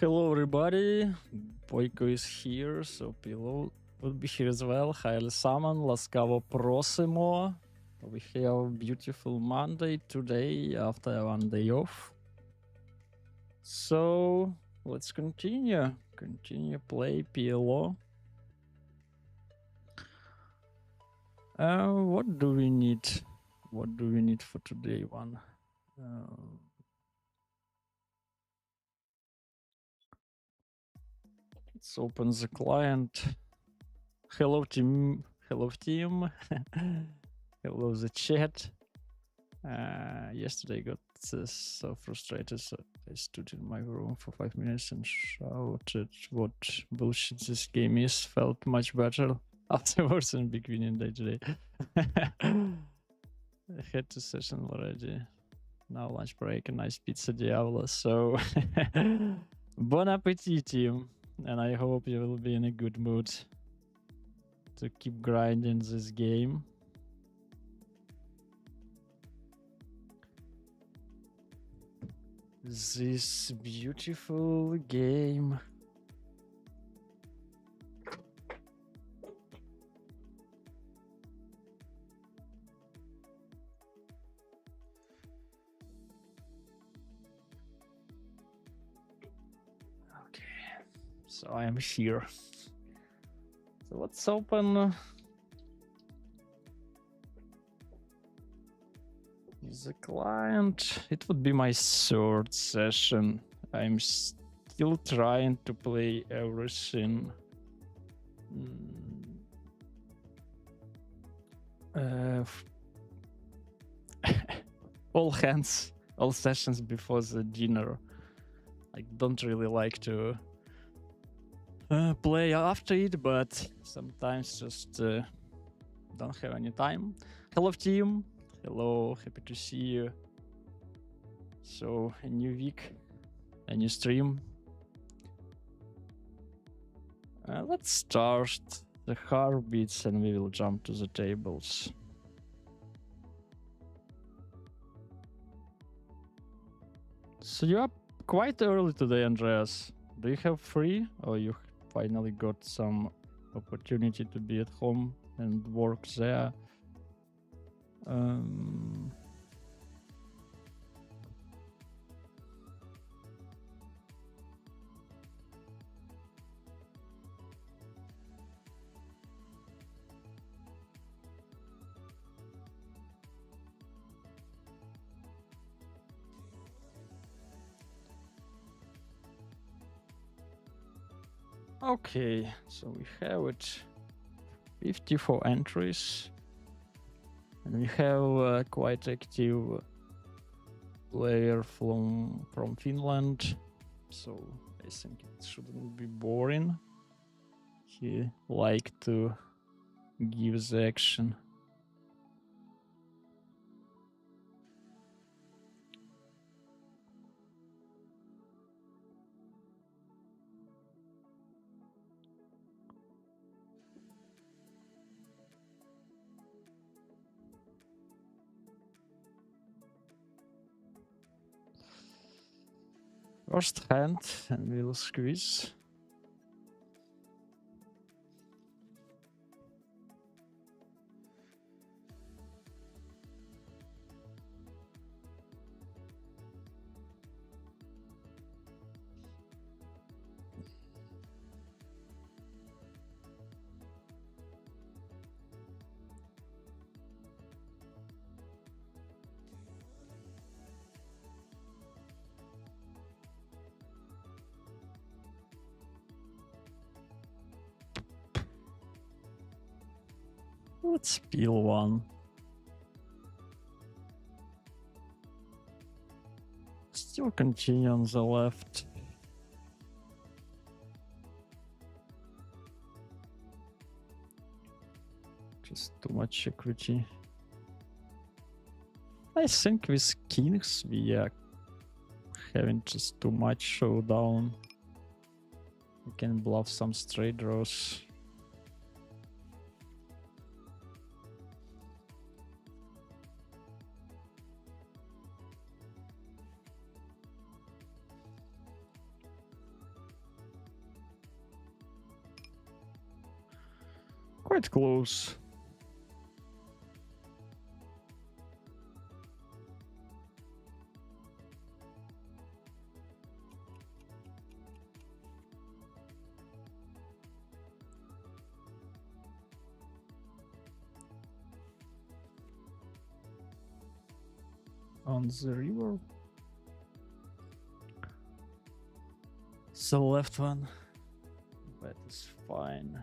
Hello everybody, Boyko is here, so PLO will be here as well. Hi Alessaman, Laskavo Prosimo. We have beautiful Monday today after one day off. So let's continue play PLO. What do we need? What do we need for today one? Let's open the client. Hello team. Hello team. Hello the chat. Yesterday I got so frustrated, so I stood in my room for 5 minutes and shouted what bullshit this game is. Felt much better afterwards and big winning day today. I had 2 sessions already. Now lunch break and nice pizza Diavolo. So bon appetit team, and I hope you will be in a good mood to keep grinding this game. This beautiful game. Okay, so I am here. So let's open the client. It would be my 3rd session. I'm still trying to play everything. All hands, all sessions before the dinner. I don't really like to play after it, but sometimes just don't have any time. Hello team. Hello, happy to see you. So, a new week, a new stream. Let's start the heartbeats and we will jump to the tables. So you are quite early today, Andreas. Do you have free, or you finally got some opportunity to be at home and work there? Okay, so we have it 54 entries. And we have a quite active player from Finland, so I think it shouldn't be boring. He liked to give the action. First hand, and we'll squeeze. Let's peel one. Still continue on the left. Just too much equity. I think with kings we are having just too much showdown. We can bluff some straight draws. Quite close. On the river. So left one. That is fine.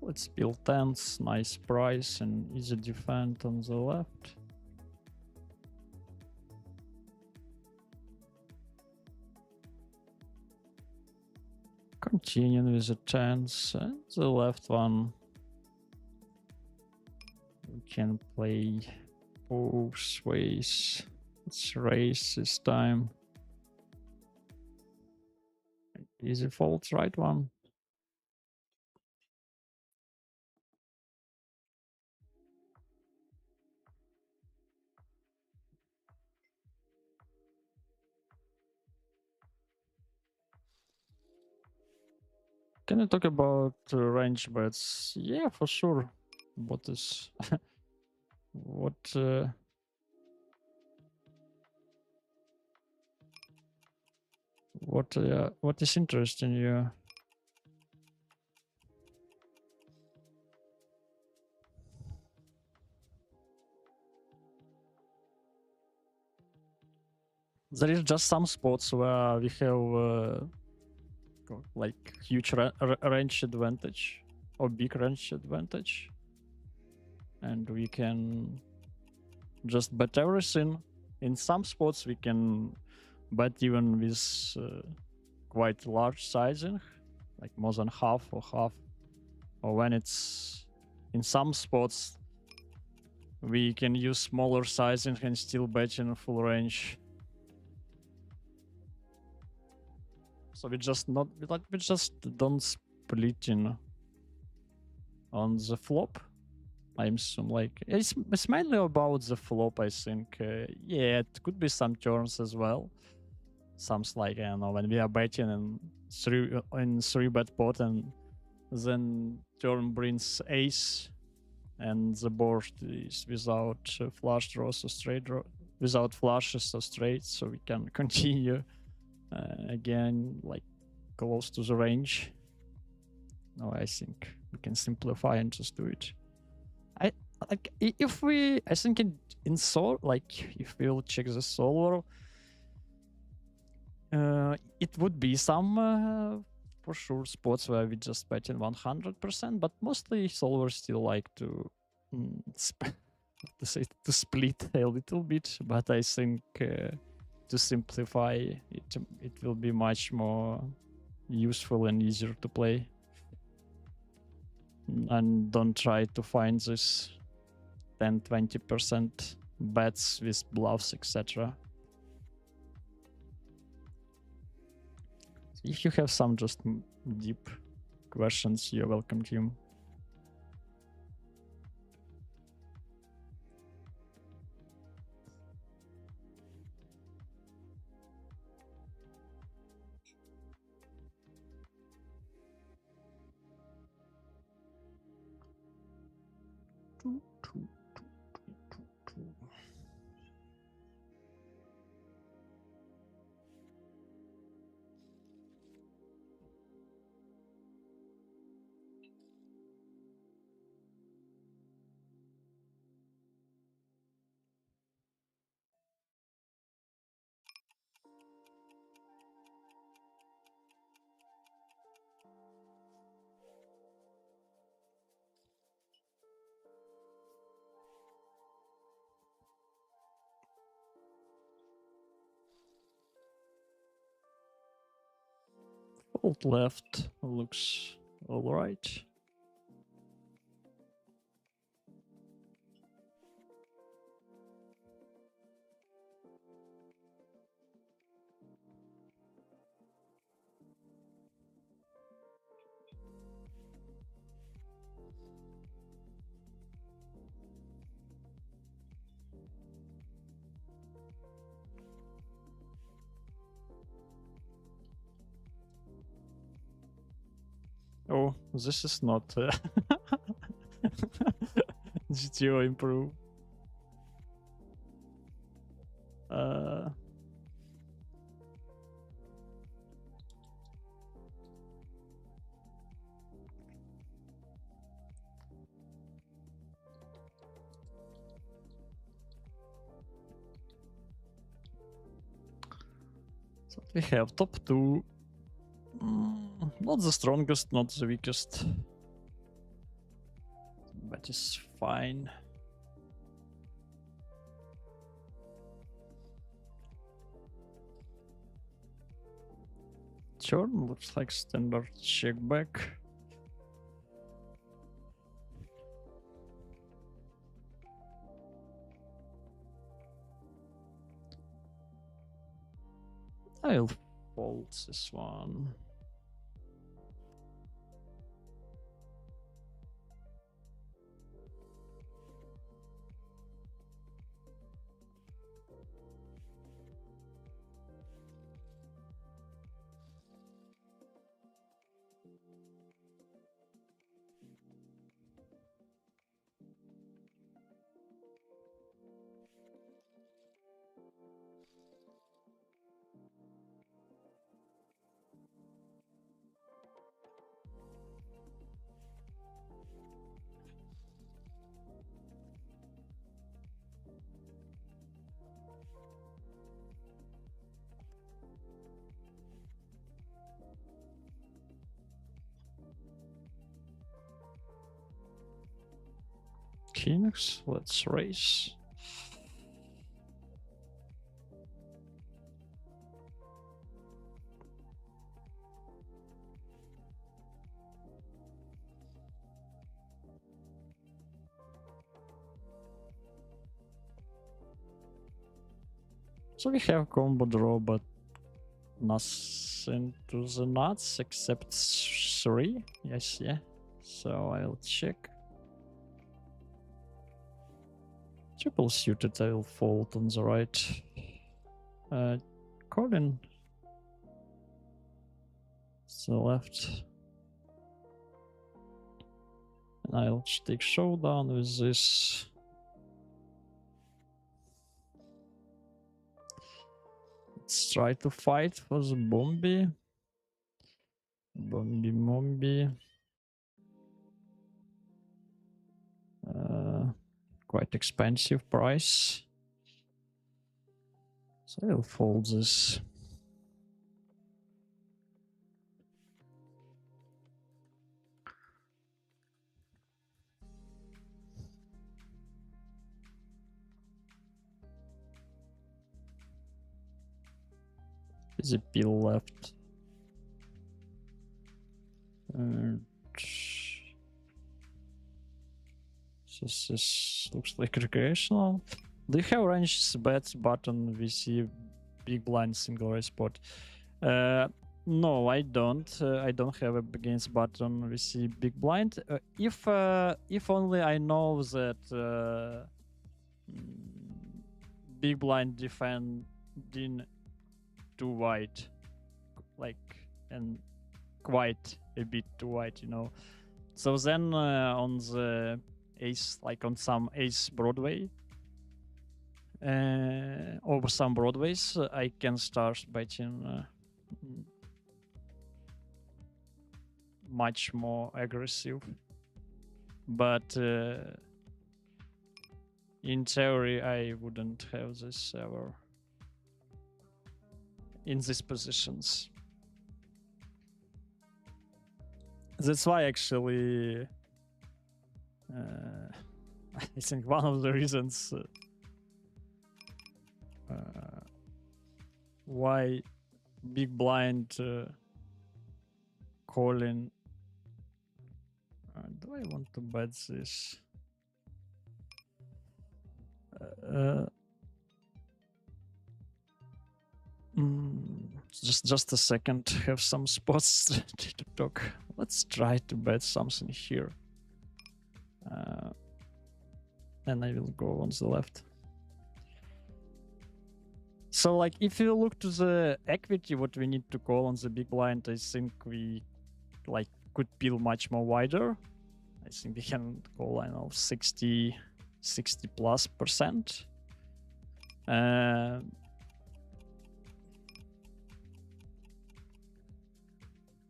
Let's build tents, nice price and easy defend on the left. Continuing with the tents and the left one. We can play both ways. Let's raise this time. Easy folds, right one. Can you talk about range bets? Yeah, for sure. What is what what is interesting you? There is just some spots where we have like huge range advantage or big range advantage, and we can just bet everything. In some spots we can bet even with quite large sizing, like more than half, or when it's in some spots we can use smaller sizing and still bet in full range. So we just don't split in on the flop. I'm assuming like it's mainly about the flop. I think yeah, it could be some turns as well. Some like I don't know when we are betting in three bet pot and then turn brings ace and the board is without flush draws or straight draw, without flushes or straight, so we can continue again like close to the range. No, I think we can simplify and just do it. I like if we I think in sol like if we'll check the solver, it would be some for sure spots where we just bet in 100%, but mostly solvers still like to to split a little bit. But I think to simplify it, it will be much more useful and easier to play. And don't try to find this 10-20% bets with bluffs, etc. If you have some just deep questions, you're welcome, Tim. Fold left looks all right. Oh, this is not GTO improve. So we have top two. Not the strongest, not the weakest. But it's fine. Turn looks like standard check back. I'll fold this one. Kings, let's race. So we have combo draw, but nothing to the nuts except 3. Yes, yeah. So I'll check. Triple suited, I will fold on the right. Colin. To the left. And I'll take showdown with this. Let's try to fight for the Bombi. Bombi. Quite expensive price. So I'll fold this. There's a pill left. This looks like recreational. Do you have range bets button? We see big blind single raise spot. No, I don't. I don't have a against button. We see big blind. If only I know that big blind defending too wide, like, and quite a bit too wide, you know. So then on the ace, like on some ace Broadway, over some Broadways, I can start betting much more aggressive. But in theory, I wouldn't have this ever in these positions. That's why actually I think one of the reasons why big blind calling. Do I want to bet this? Just a second. Have some spots to talk. Let's try to bet something here. then I will go on the left. So like if you look to the equity, what we need to call on the big blind, I think we like could peel much more wider. I think we can call, I don't know, 60 plus percent.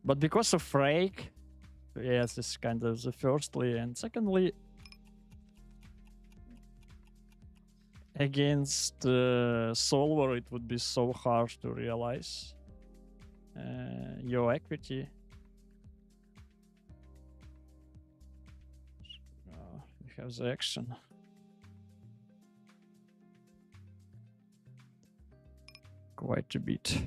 But because of Rake, yes, it's kind of the firstly, and secondly, against Solver, it would be so hard to realize your equity. You have the action. Quite a bit.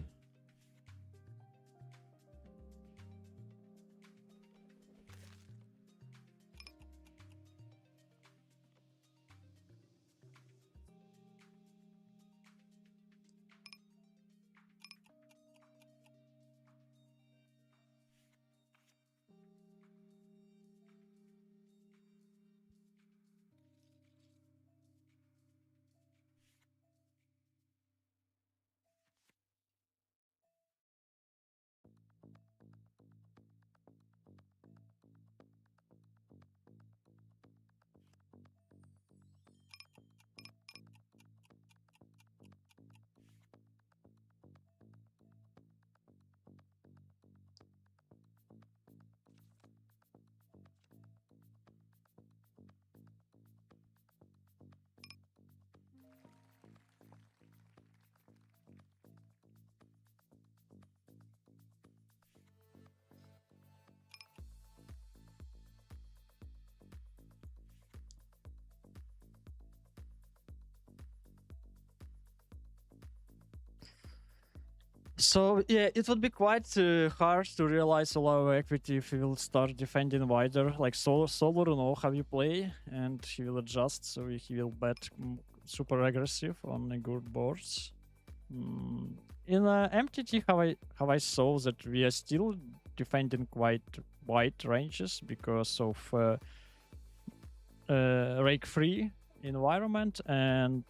So yeah, it would be quite hard to realize all our equity if we will start defending wider. Like Solar will know how you play, and he will adjust, so he will bet super aggressive on the good boards. In MTT, how I saw that we are still defending quite wide ranges because of rake free environment, and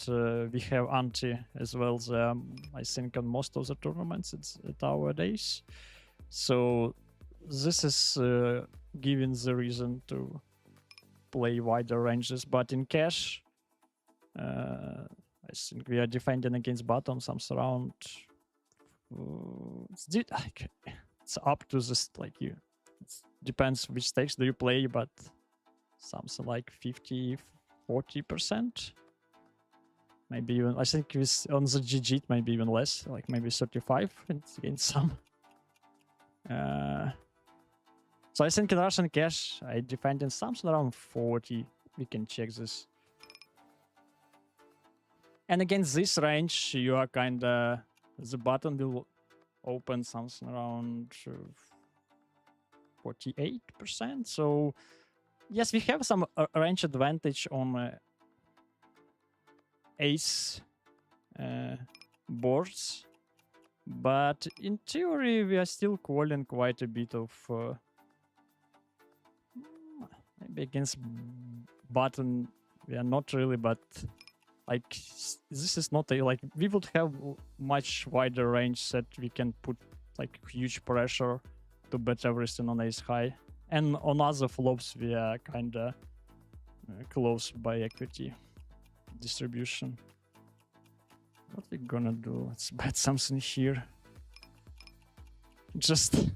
we have anti as well there, I think on most of the tournaments it's at our days. So this is giving the reason to play wider ranges. But in cash, I think we are defending against bottom something around it's up to this, like, you, it depends which stakes do you play, but something like 50-40%, maybe even, I think with on the GG it might be even less, like maybe 35 against some. So I think in Russian cash I defended something around 40. We can check this. And against this range you are kinda, the button will open something around 48%. So yes, we have some range advantage on ace boards, but in theory we are still calling quite a bit of maybe against button we are not really, but like this is not a, like we would have much wider range that we can put like huge pressure to bet everything on ace high. And on other flops, we are kind of close by equity distribution. What we gonna do? Let's bet something here. Just...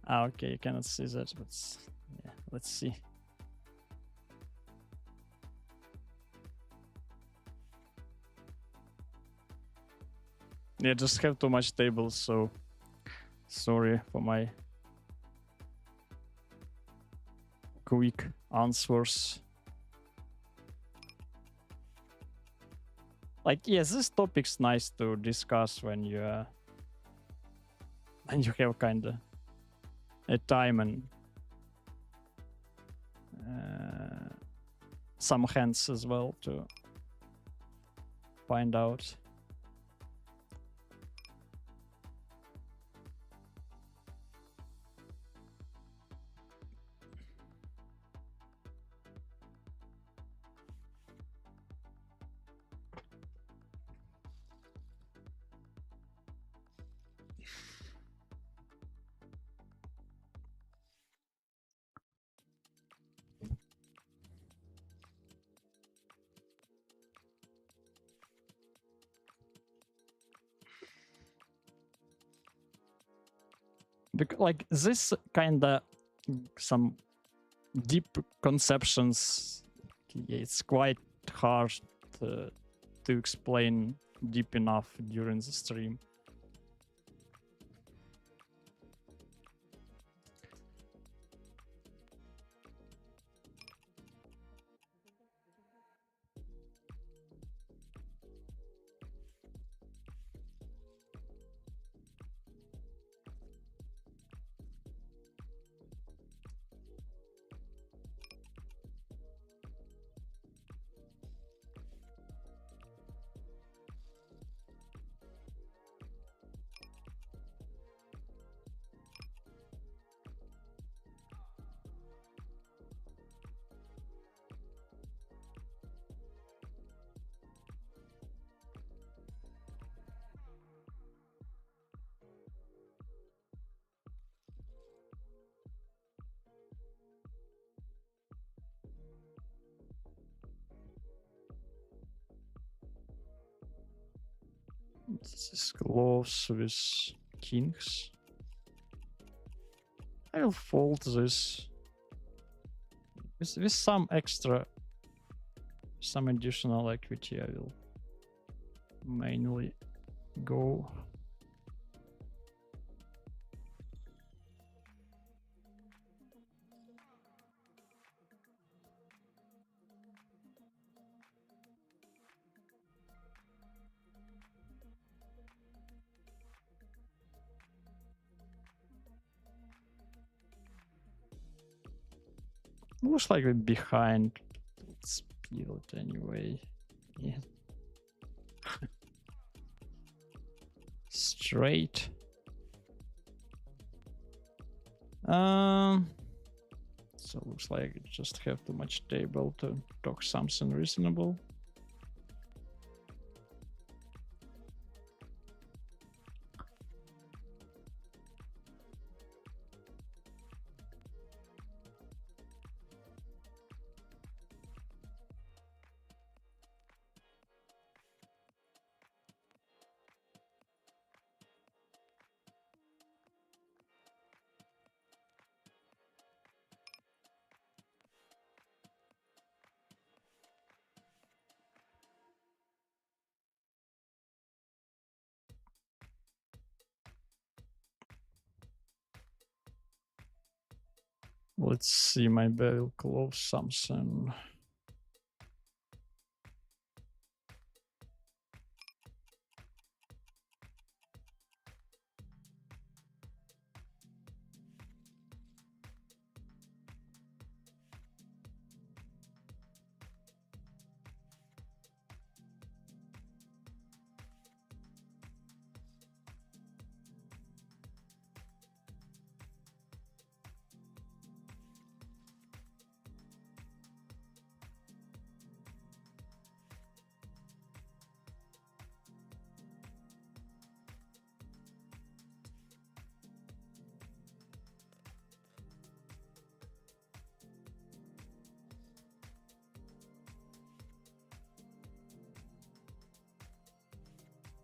okay, you cannot see that, but yeah, let's see. Yeah, just have too much tables, so sorry for my quick answers. Like, yes, this topic's nice to discuss when you have kind of a time and some hands as well to find out. Like this kinda some deep conceptions, it's quite hard to explain deep enough during the stream. This is close with kings. I will fold this with some extra, some additional equity. I will mainly go. Looks like we're behind. Let's peel it anyway. Yeah. Straight. So looks like it just have too much table to talk something reasonable. Let's see, maybe I'll close something.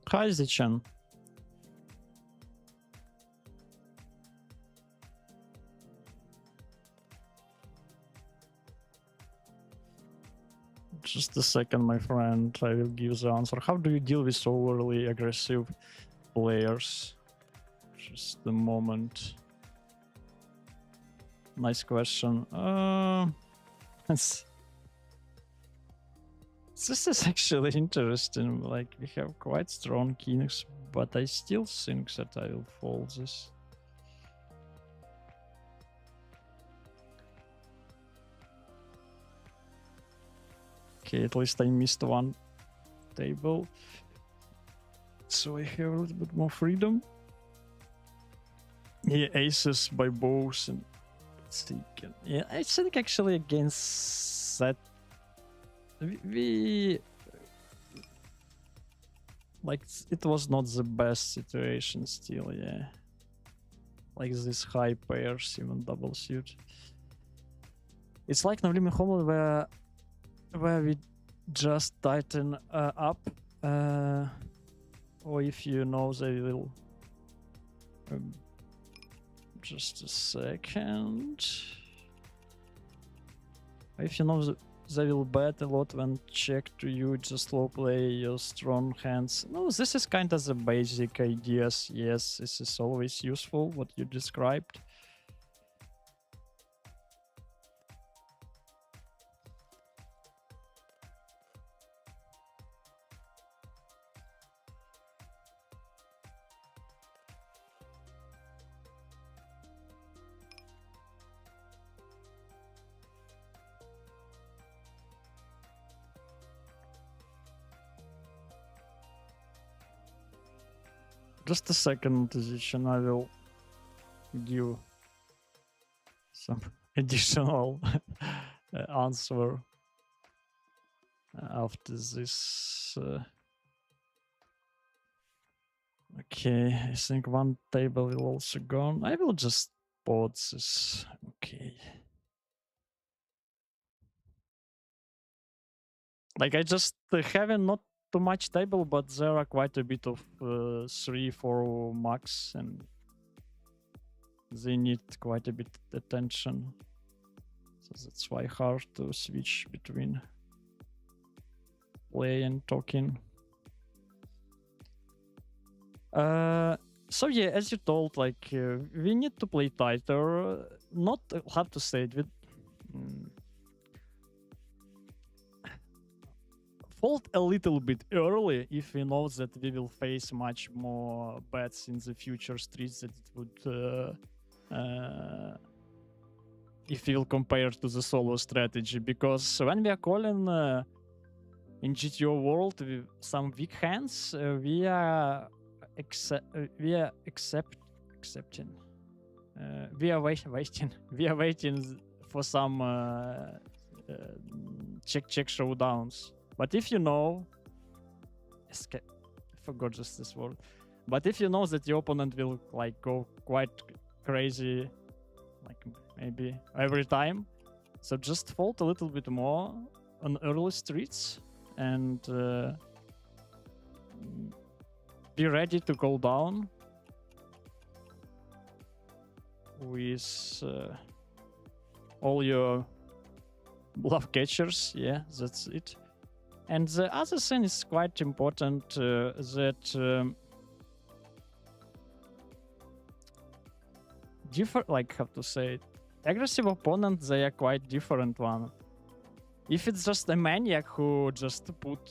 Hi, Zichan. Just a second, my friend. I will give the answer. How do you deal with overly aggressive players? Just a moment. Nice question. This is actually interesting. Like, we have quite strong kings, but I still think that I will fold this. Okay, at least I missed one table, so I have a little bit more freedom. Yeah, aces by both, and let's see. Yeah, I think actually against that we like it was not the best situation still. Yeah, like this high pairs, even double suit. It's like Navlimi Homo where we just tighten up, or if you know they will Just a second. If you know they will bet a lot when check to you, just low play your strong hands. No, this is kind of the basic ideas. Yes, this is always useful, what you described. Just a second, position. I will give some additional answer after this. Okay, I think one table will also gone. I will just pause this. Okay. Like I just having not too much table, but there are quite a bit of 3-4 max, and they need quite a bit attention. So that's why hard to switch between play and talking. So yeah, as you told, like we need to play tighter. Not how to say it with. Fold a little bit early if we know that we will face much more bets in the future streets that it would if we will compare to the solo strategy, because when we are calling in GTO world with some weak hands, we are waiting for some check showdowns. But if you know, I forgot just this word. But if you know that the opponent will like go quite crazy, like maybe every time, so just fold a little bit more on early streets and be ready to go down with all your bluff catchers. Yeah, that's it. And the other thing is quite important that different, like how to say it, aggressive opponents, they are quite different one. If it's just a maniac who just put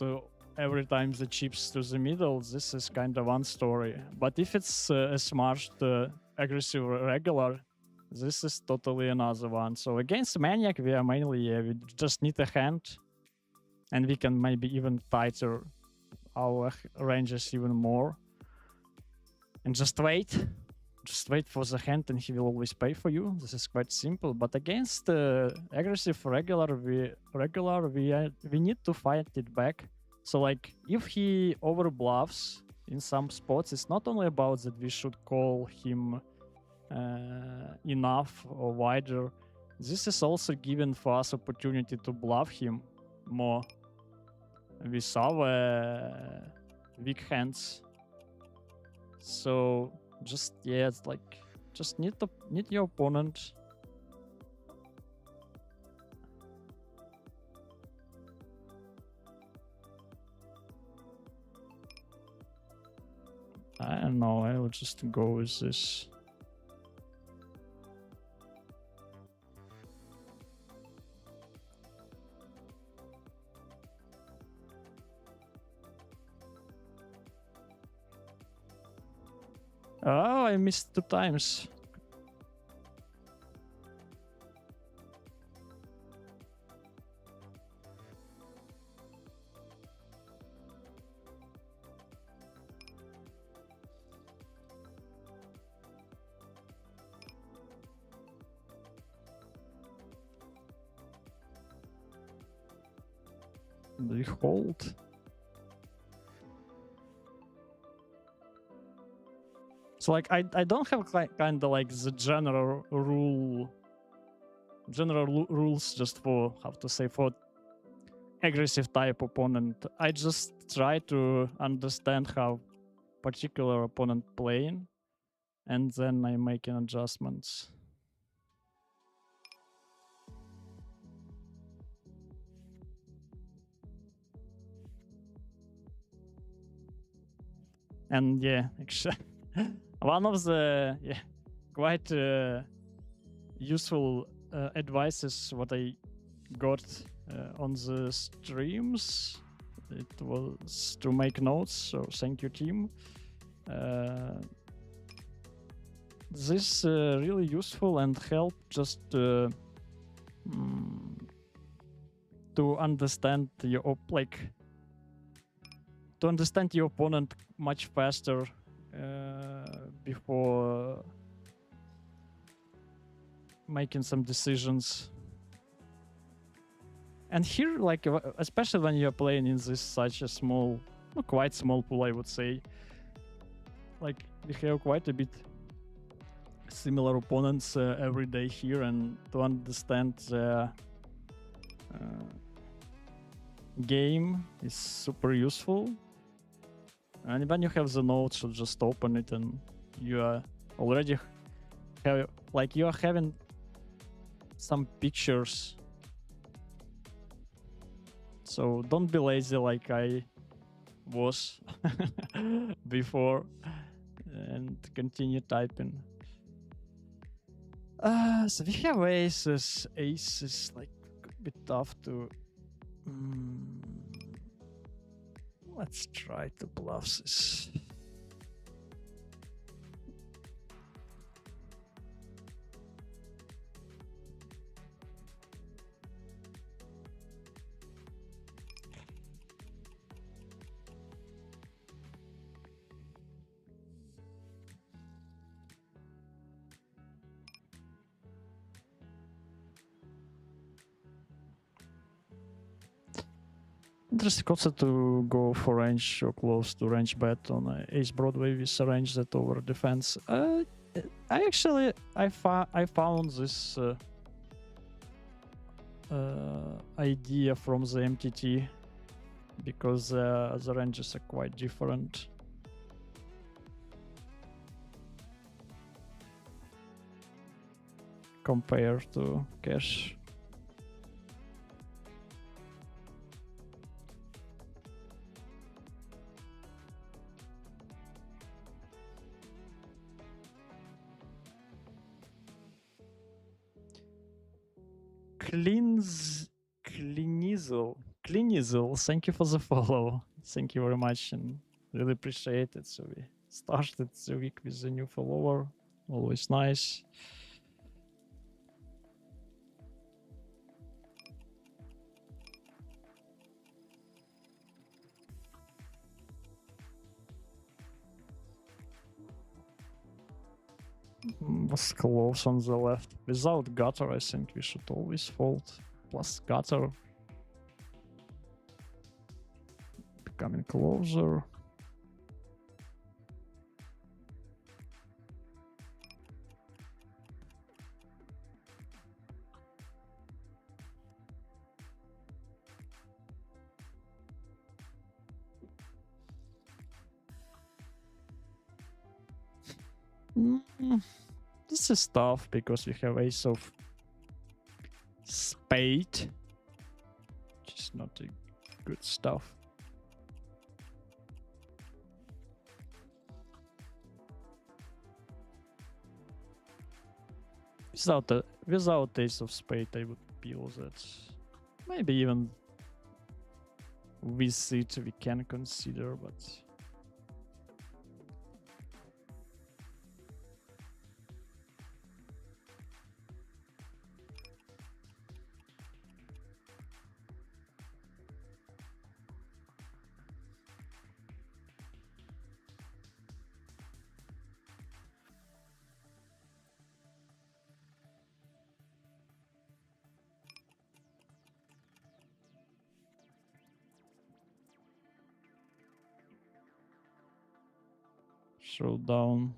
every time the chips to the middle, this is kind of one story. But if it's a smart aggressive regular, this is totally another one. So against maniac, we are mainly we just need a hand. And we can maybe even tighter our ranges even more. And just wait for the hand and he will always pay for you. This is quite simple. But against aggressive regular, we need to fight it back. So like if he overbluffs in some spots, it's not only about that we should call him enough or wider. This is also given for us opportunity to bluff him more with our weak hands. So just yeah, it's like just need your opponent. I don't know, I will just go with this. Oh, I missed 2 times. Do you hold? So like I don't have kind of like the general rules just for how to say for aggressive type opponent. I just try to understand how particular opponent playing, and then I'm making adjustments. And yeah, actually, one of the quite useful advices what I got on the streams, it was to make notes. So thank you, team. This really useful and help just to understand your to understand your opponent much faster before making some decisions. And here, like, especially when you're playing in this such a small, quite small pool, I would say, like, we have quite a bit similar opponents every day here, and to understand the game is super useful. And when you have the notes, you just open it and you are already you are having some pictures. So don't be lazy like I was before, and continue typing. So we have aces. Aces like could be tough to. Let's try to bluff this. Interesting also to go for range or close to range bet on ace Broadway with a range that over defense. I found this idea from the MTT because the ranges are quite different. Compared to cash. Cleanizel, thank you for the follow. Thank you very much and really appreciate it. So we started the week with a new follower. Always nice. Was close on the left. Without gutter, I think we should always fold. Plus gutter. Becoming closer. This is tough because we have ace of spade, which is not a good stuff. Without ace of spade, I would peel that. Maybe even with it we can consider, but. Showdown.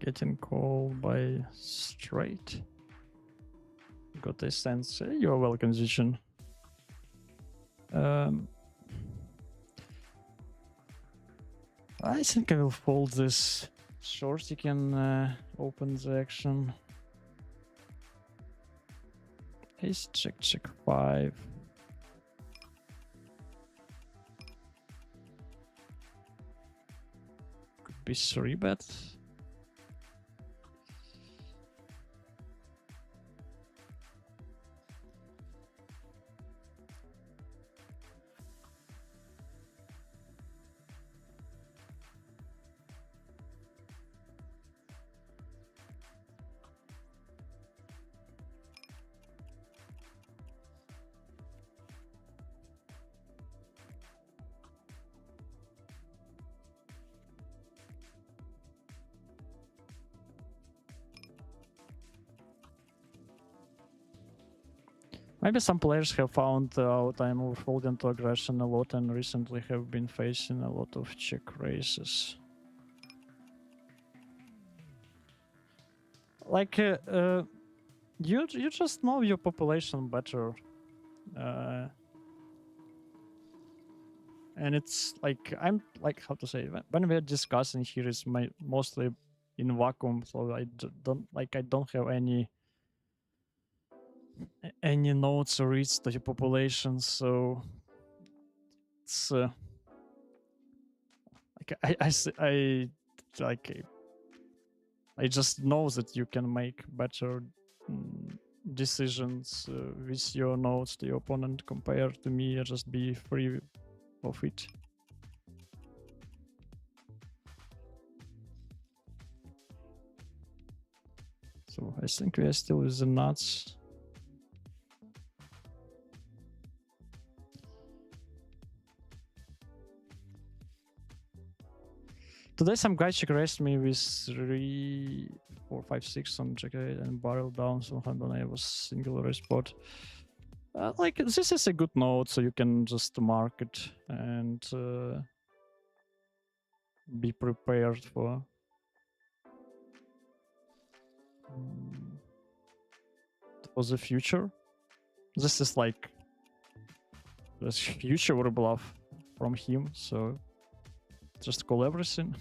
Getting called by straight. Got a sense. You're welcome, Zichin. I think I will fold this short. You can open the action. Ace, check, check 5. Could be 3-bet. Maybe some players have found out I'm overfolding to aggression a lot and recently have been facing a lot of check raises. Like, you just know your population better. And it's like, I'm like, how to say, when we're discussing here is mostly in vacuum, so I don't have any notes or reads to the population, so it's I just know that you can make better decisions with your notes to your opponent compared to me. Just be free of it. So I think we are still with the nuts. Today some guy check raised me with 3, 4, 5, 6 on check and barrel down, so I was single raise spot. Like, this is a good note, so you can just mark it and be prepared for the future. This is like this future bluff from him, so just call everything.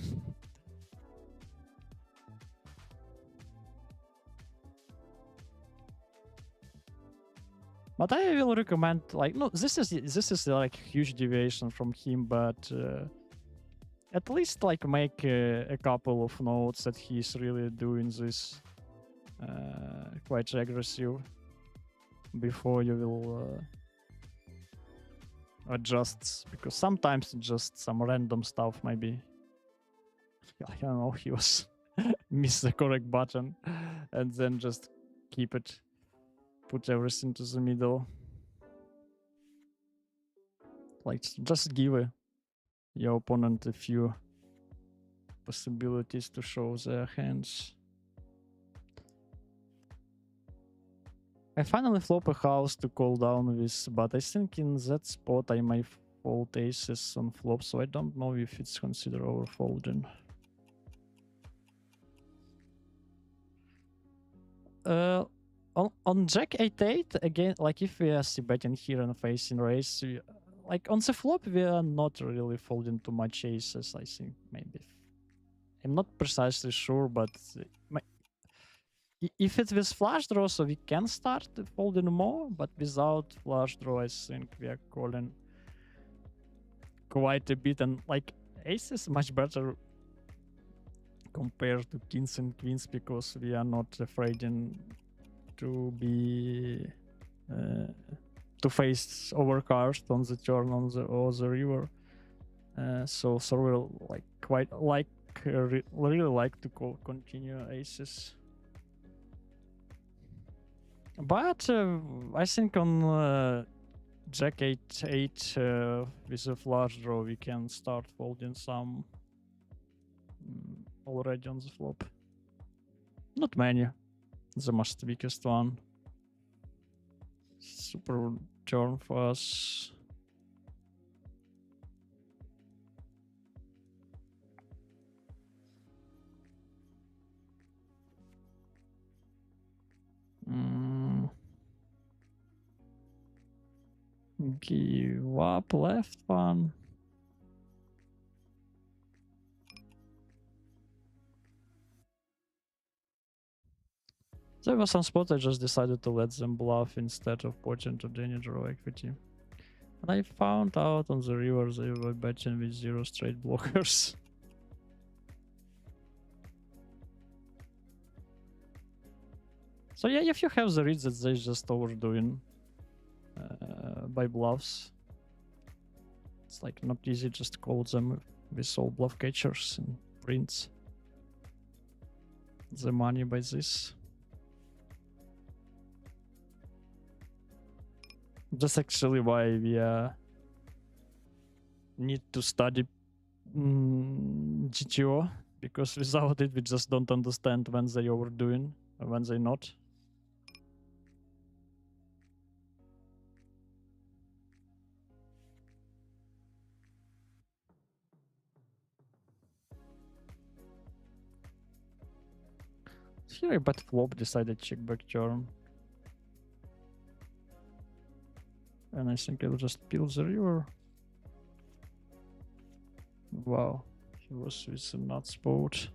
But I will recommend, like, no, this is like huge deviation from him, but at least like make a couple of notes that he's really doing this quite aggressive before you will adjust, because sometimes just some random stuff, maybe I don't know, he was miss the correct button and then just keep it, put everything to the middle. Like, just give your opponent a few possibilities to show their hands. I finally flop a house to call down with, but I think in that spot I might fold aces on flop, so I don't know if it's considered overfolding. On Jack 8-8, again, like if we are c-betting here and facing raise, like on the flop we are not really folding too much aces, I think, maybe. I'm not precisely sure, but if it was flush draw, so we can start folding more, but without flush draw, I think we are calling quite a bit, and like ace is much better compared to kings and queens because we are not afraid to be to face overcards on the turn on the river. So we'll like quite like really like to continue aces. But I think on Jack 8-8 with a flush draw we can start folding some already on the flop. Not many. The most weakest one. Super turn for us. Give up left one. There was some spot I just decided to let them bluff instead of potting to drain draw equity. And I found out on the river they were betting with 0 straight blockers. So yeah, if you have the read that they just overdoing by bluffs, it's like not easy just call them with all bluff catchers and prints the money by this. That's actually why we need to study GTO, because without it we just don't understand when they overdoing and when they not. Here I bet flop, decided check back turn. And I think I'll just peel the river. Wow, he was with a nuts boat.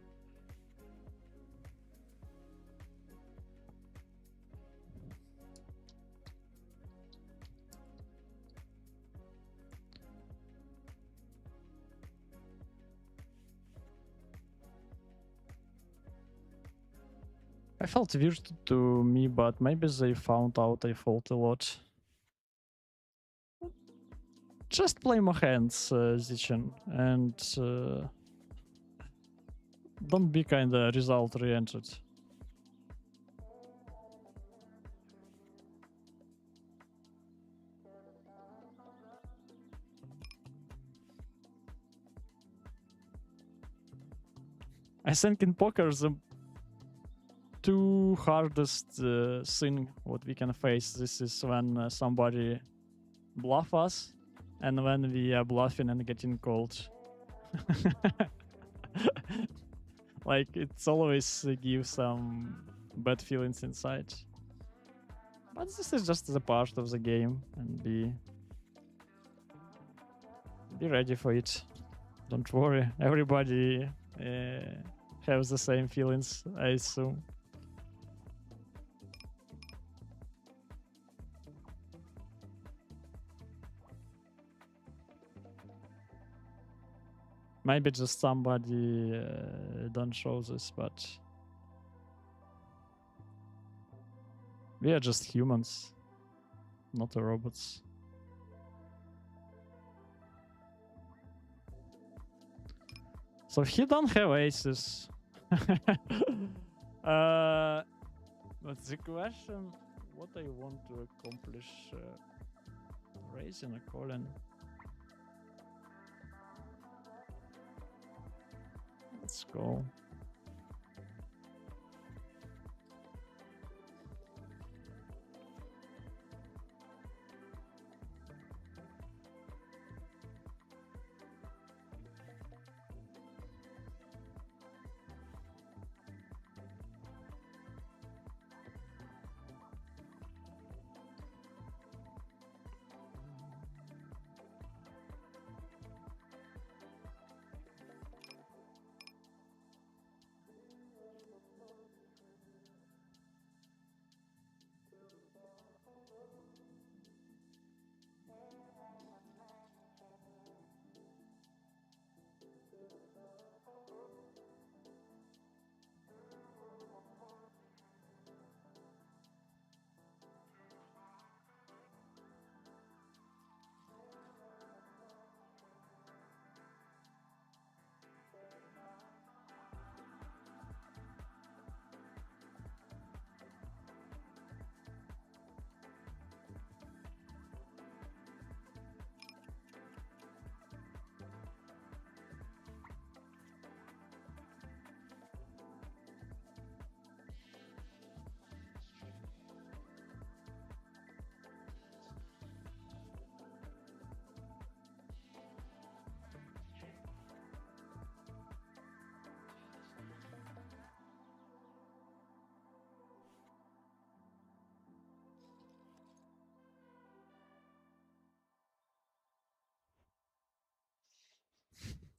I felt weird to me, but maybe they found out I fold a lot. Just play more hands, Zichin, and don't be kinda result-oriented. I think in poker the two hardest thing what we can face, this is when somebody bluff us and when we are bluffing and getting called. Like it's always gives some bad feelings inside. But this is just the part of the game, and be ready for it. Don't worry, everybody has the same feelings, I assume. Maybe just somebody don't show this, but we are just humans, not the robots. So he don't have aces. But the question, what I want to accomplish, raising a calling. Let's go.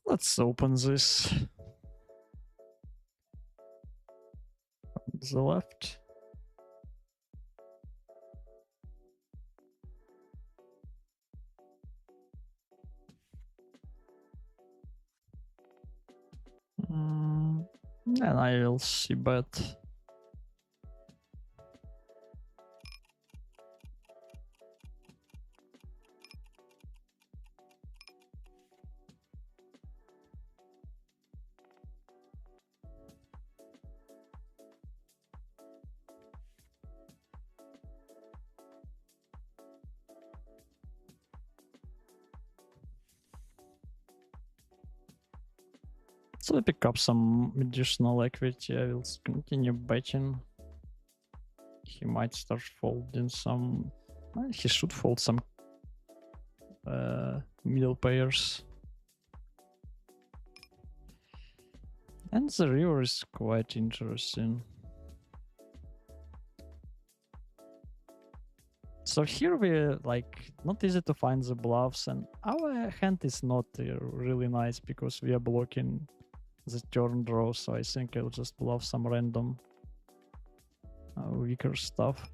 Let's open this. On the left. And I will see bet. So I pick up some additional equity. I will continue betting. He might start folding some. He should fold some middle pairs. And the river is quite interesting. So here we like not easy to find the bluffs, and our hand is not really nice because we are blocking the turn draw. So I think I'll just bluff some random weaker stuff.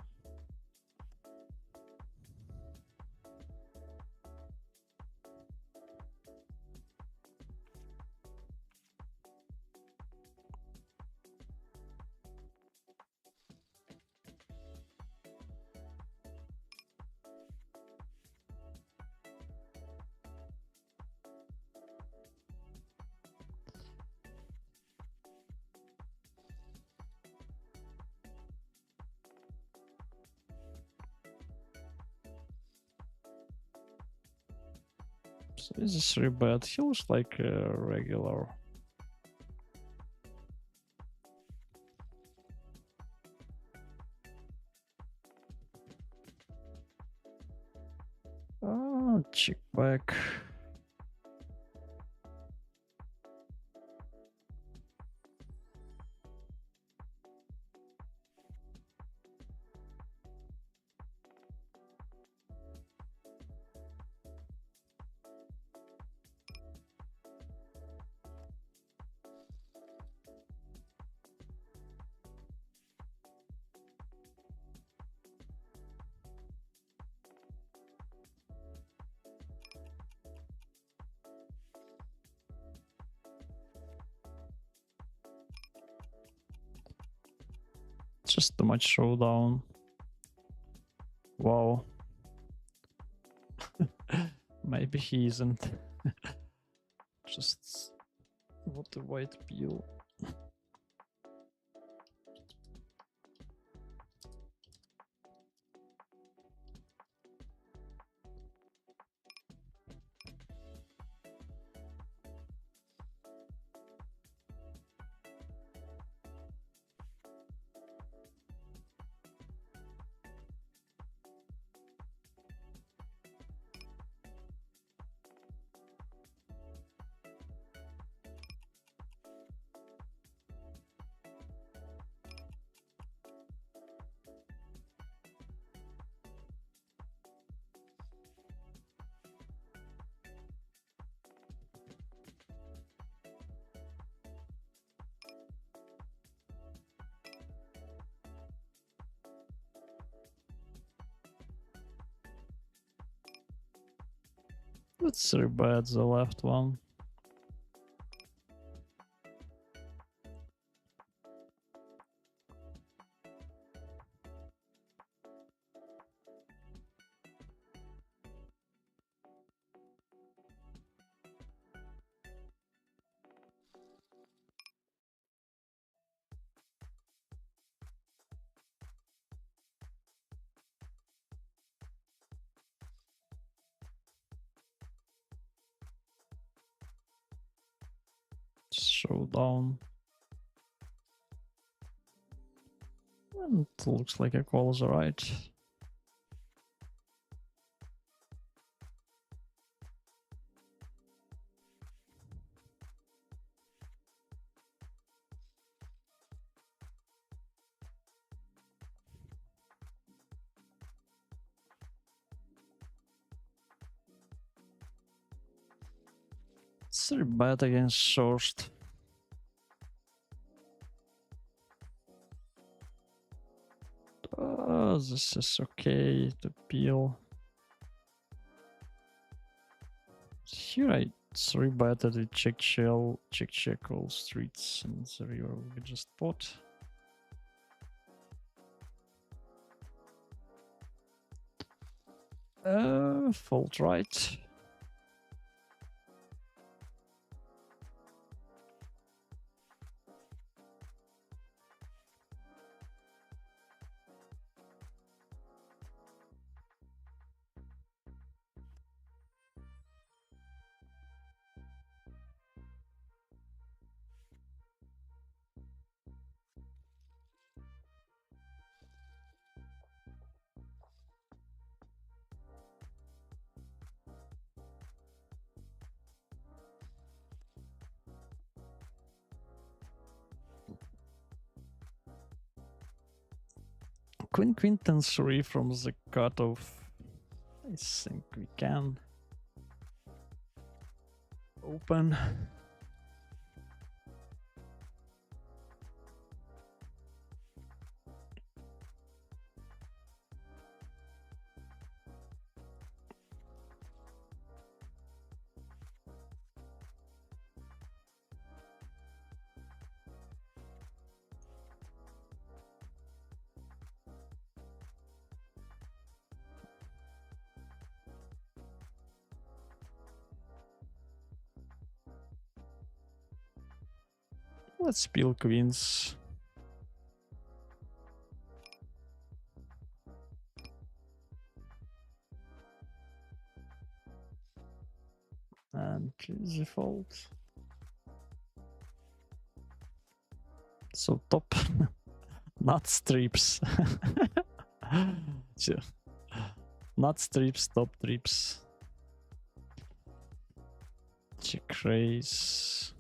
So this is 3-bet. He looks like a regular. Oh, check back. Just too much showdown. Wow. Maybe he isn't. Just what a white peel. Let's rebet the left one. Showdown. And it looks like a call is right. 3 bet against Shorst. Oh, this is okay to peel. Here I 3 betted with check all streets, and the river will be just pot. Fold right. Queen, queen, 10, 3 from the cutoff. I think we can open. Let's peel queens. And easy fold. So top. Not strips. Not strips, top trips. Check raise.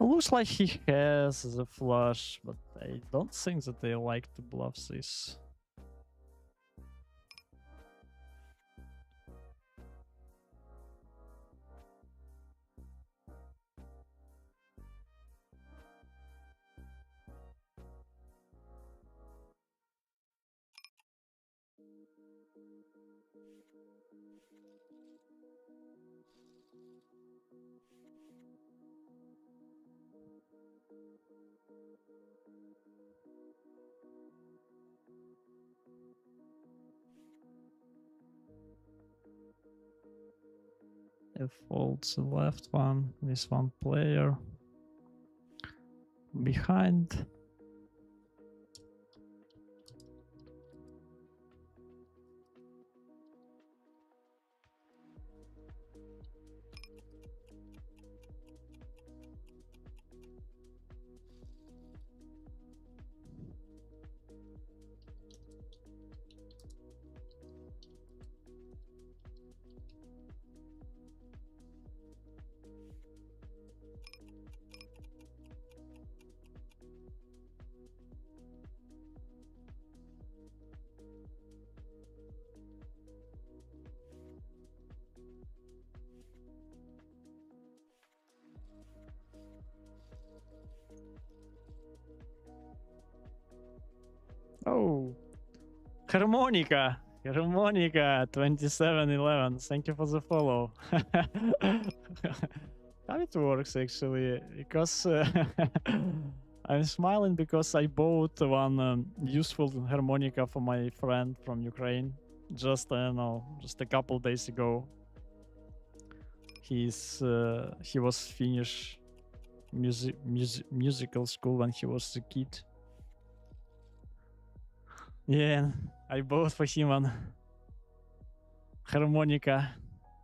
Looks like he has the flush, but I don't think that they like to bluff this. He folds the left one with one player behind. Oh, Harmonica, 2711. Thank you for the follow. How it works actually, because I'm smiling because I bought one useful harmonica for my friend from Ukraine just just a couple days ago. He was finished musical school when he was a kid. Yeah, I bought for him one harmonica.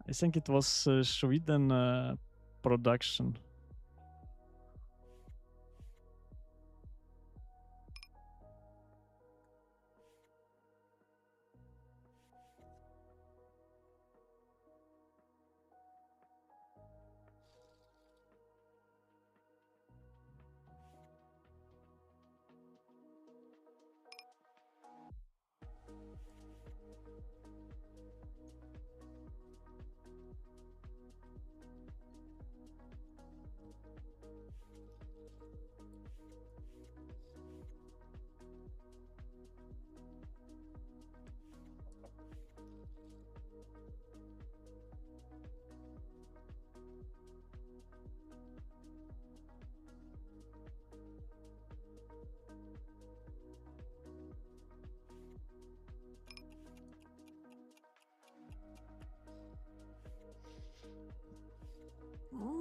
I think it was Sweden production.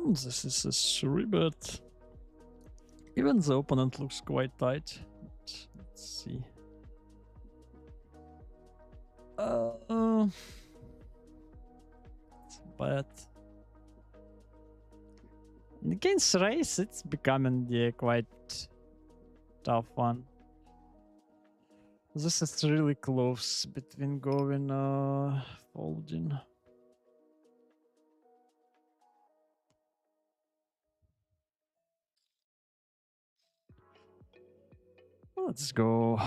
This is a 3, but even the opponent looks quite tight. Let's see. It's bad. Against race, it's becoming quite tough one. This is really close between going folding. Let's go.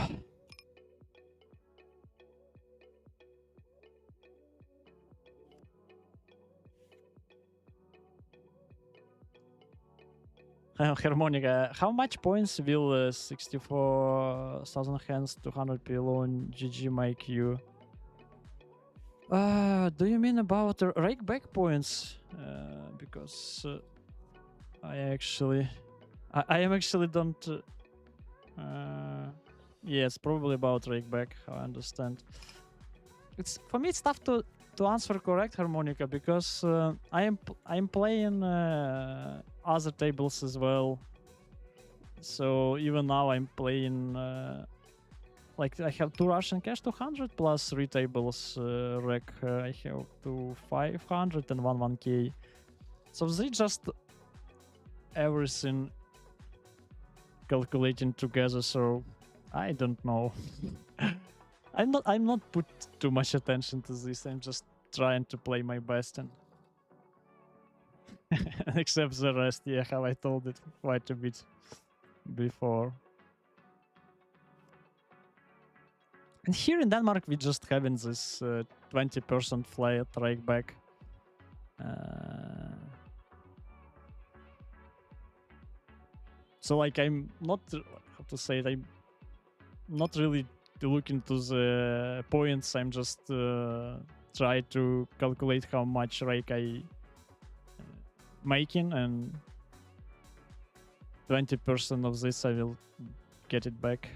Harmonica, how much points will 64,000 hands 200 PLO and GG make you? Do you mean about rake back points? Because I am actually don't. Yes, probably about rake back. I understand. It's for me. It's tough to answer correct harmonica because I'm playing other tables as well. So even now I'm playing. Like I have 2 Russian cash 200 plus 3 tables rec. I have 2 500 and 1k. So they just everything calculating together. So I don't know. I'm not put too much attention to this. I'm just trying to play my best and except the rest. Yeah, how I told it quite a bit before. And here in Denmark, we just having this 20% flat rake back. So like I'm not, how to say it, I'm not really looking to the points. I'm just try to calculate how much rake I making, and 20% of this I will get it back.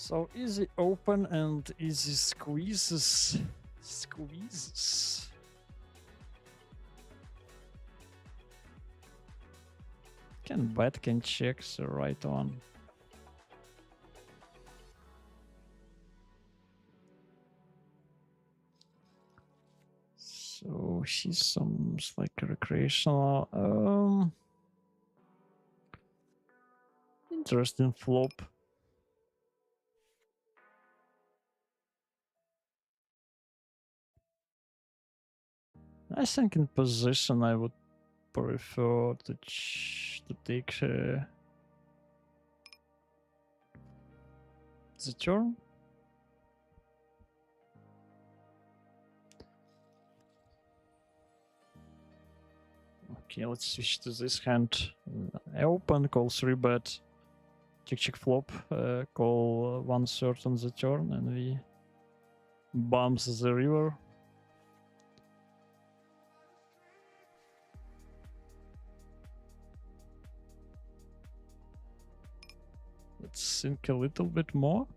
So easy open and easy squeezes. Can bet, can check, so right on. So she's some like recreational. Interesting flop. I think in position I would prefer to take the turn. Okay, let's switch to this hand. I open, call 3-bet, check flop, call 1/3 on the turn, and we bumps the river. Let's think a little bit more.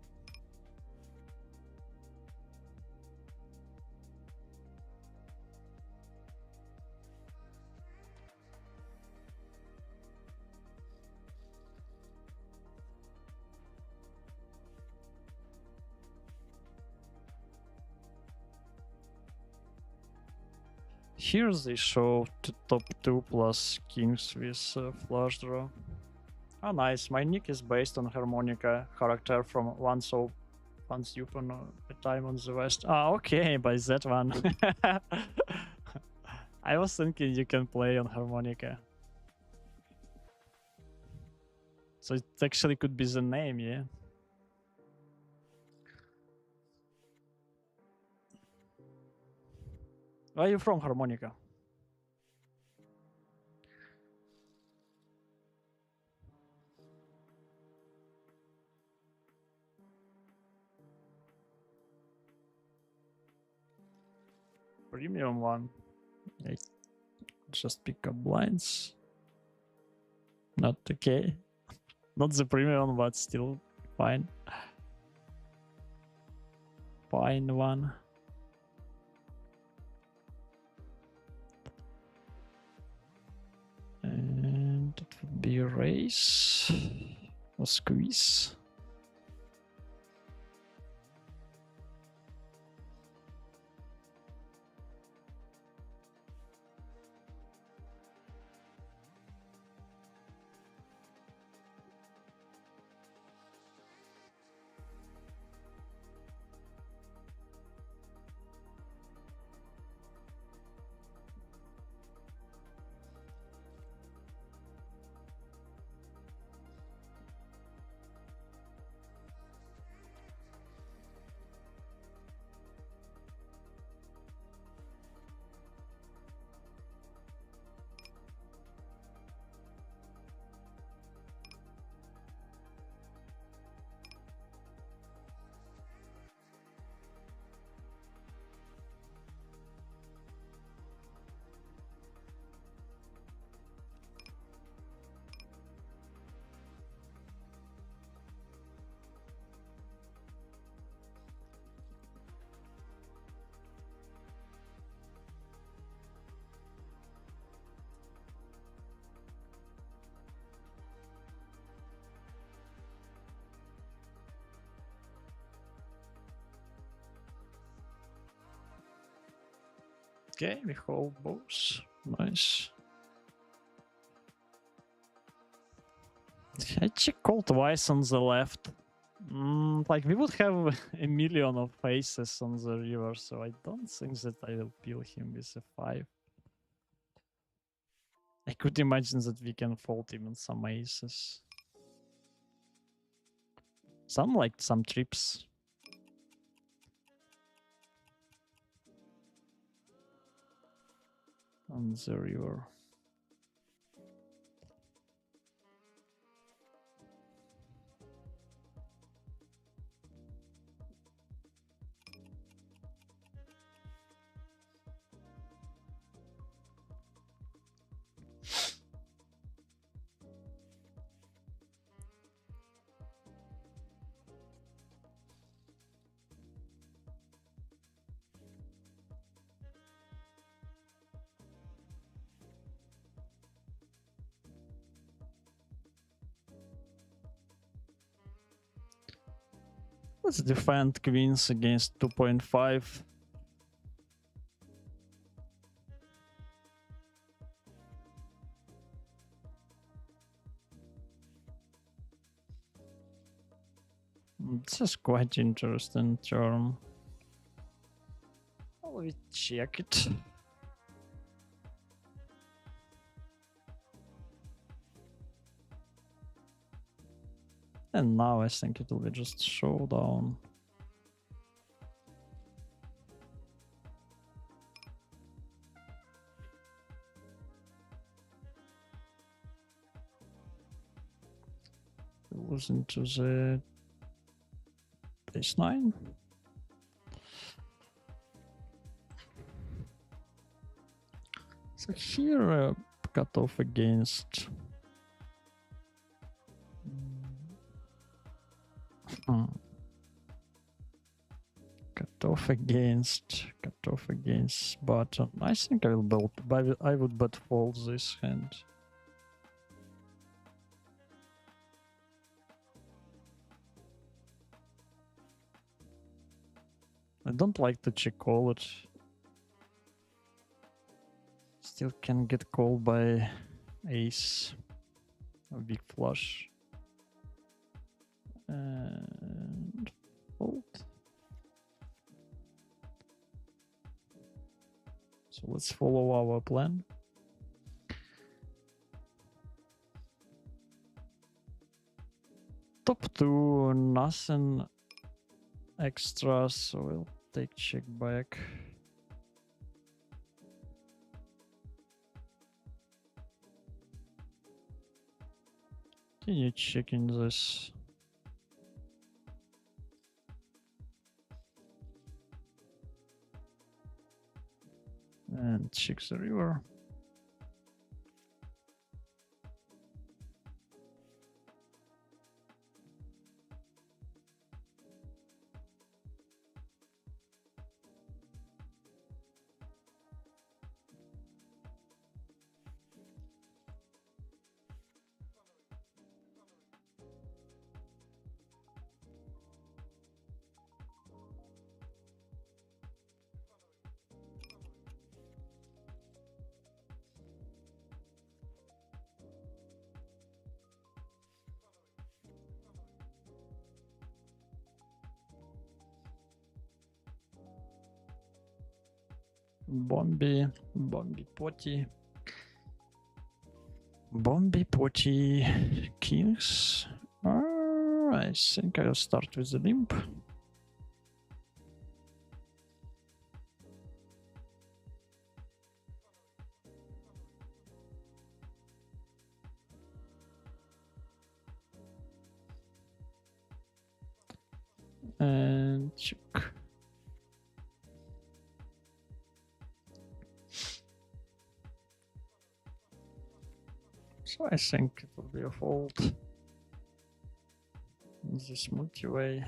Here they show top 2 plus kings with flush draw. Oh, nice. My nick is based on harmonica character from once upon a time on the west. Ah, okay, by that one. I was thinking you can play on harmonica. So it actually could be the name, yeah? Where are you from, harmonica? Premium one. I just pick up blinds. Not okay. Not the premium, but still fine. Fine one. And it would be a raise or squeeze. Okay, we hold both. Nice. I check call twice on the left. Like we would have a million of faces on the river, so I don't think that I will peel him with a 5. I could imagine that we can fold even some aces. Some trips. On the river. Let's defend queens against 2.5. This is quite interesting term. Let me check it. And now I think it will be just showdown. Listen to the base 9. So here cut off against cut off against button. I think I will I would bet fold this hand. I don't like to check call it. Still can get called by ace, a big flush, and fold. So let's follow our plan. Top 2, nothing extra, so we'll take check back. Continue checking this. And check the river. Bombi potty. Bombi potty kings. I think I'll start with the limp. And check. So I think it will be a fold in this multi-way.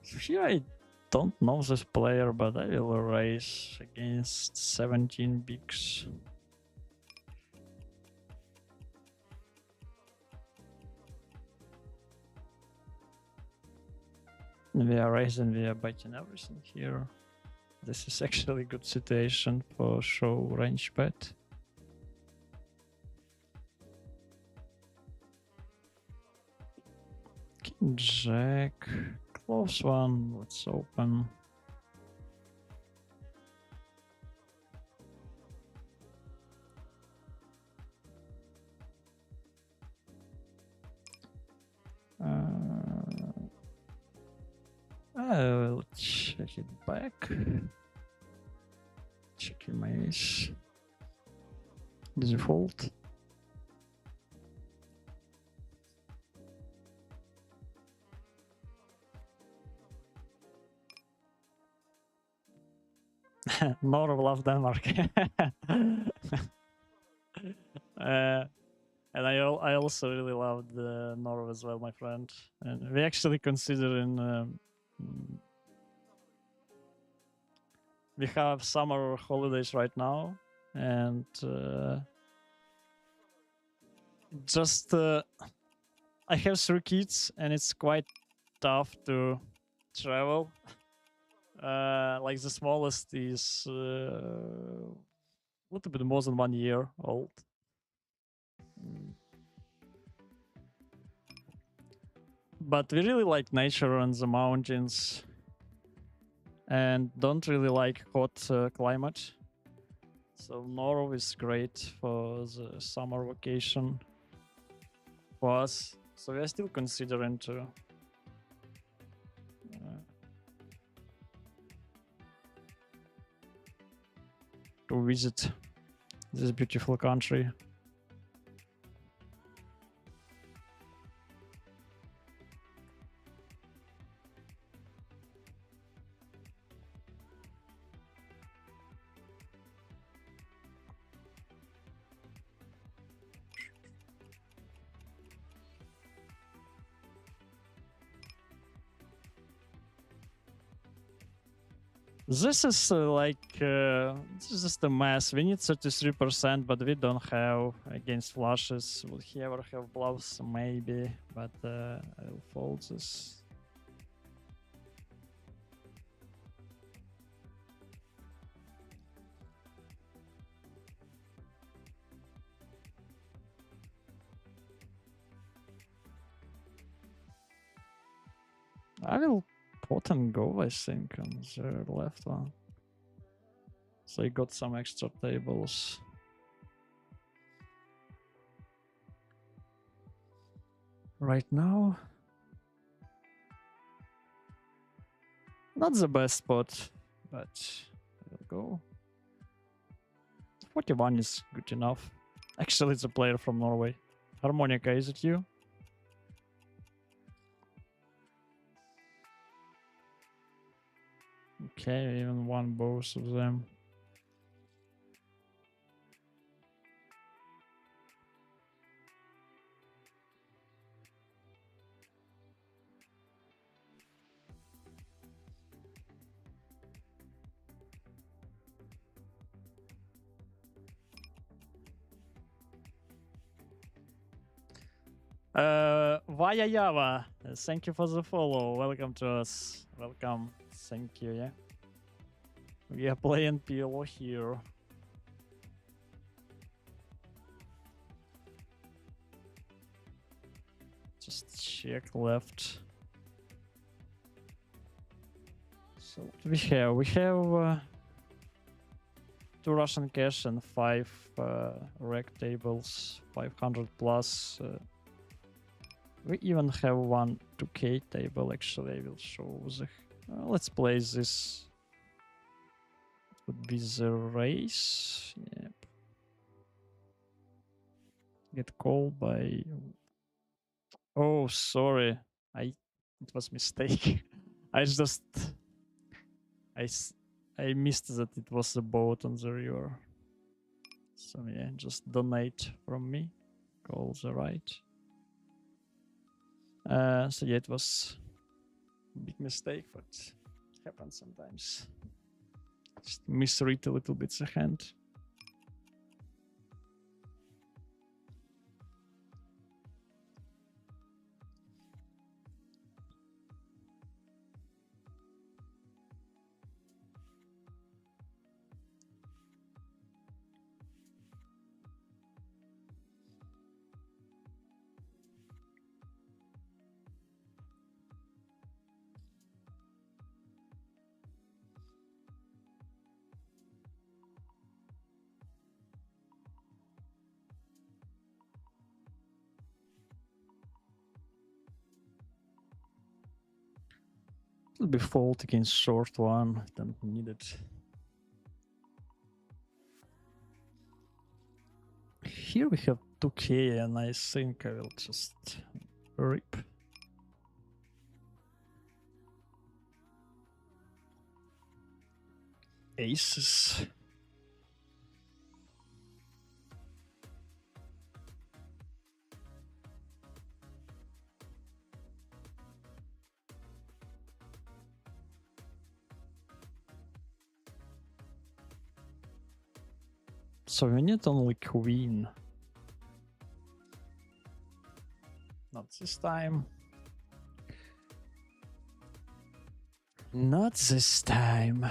So here I don't know this player, but I will raise against 17 bigs. We are raising, we are biting everything here. This is actually a good situation for show range bet. King Jack, close one, let's open. I'll check it back. Checking my ace. Default. Nor love Denmark. And I also really loved Norway as well, my friend. And we actually considering we have summer holidays right now, and just I have 3 kids, and it's quite tough to travel. Like the smallest is a little bit more than 1 year old, But we really like nature and the mountains, and don't really like hot climate. So Norway is great for the summer vacation for us. So we are still considering to visit this beautiful country. This is this is just a mess. We need 33%, but we don't have against flushes. Will he ever have bluffs? Maybe, but I'll fold this. I will pot and go, I think, on the left one. So I got some extra tables. Right now, not the best spot, but I'll go. 41 is good enough. Actually, it's a player from Norway. Harmonica, is it you? Okay, even won both of them. Vaya Yava, thank you for the follow. Welcome to us. Welcome. Thank you, yeah. We are playing PLO here. Just check left. So what do we have? We have 2 Russian cash and 5 rec tables, 500 plus. We even have one 2k table. Actually, I will show the. Let's play this. It would be the race. Yep. Get called by. Oh, sorry. It was mistake. I missed that it was a boat on the river. So yeah, just donate from me. Call the right. So yeah, it was a big mistake, but it happens sometimes. Just misread a little bit the hand. It'll be fault against short one. Don't need it. Here we have 2k, and I think I will just rip. Aces. So we need only queen. Not this time. Not this time.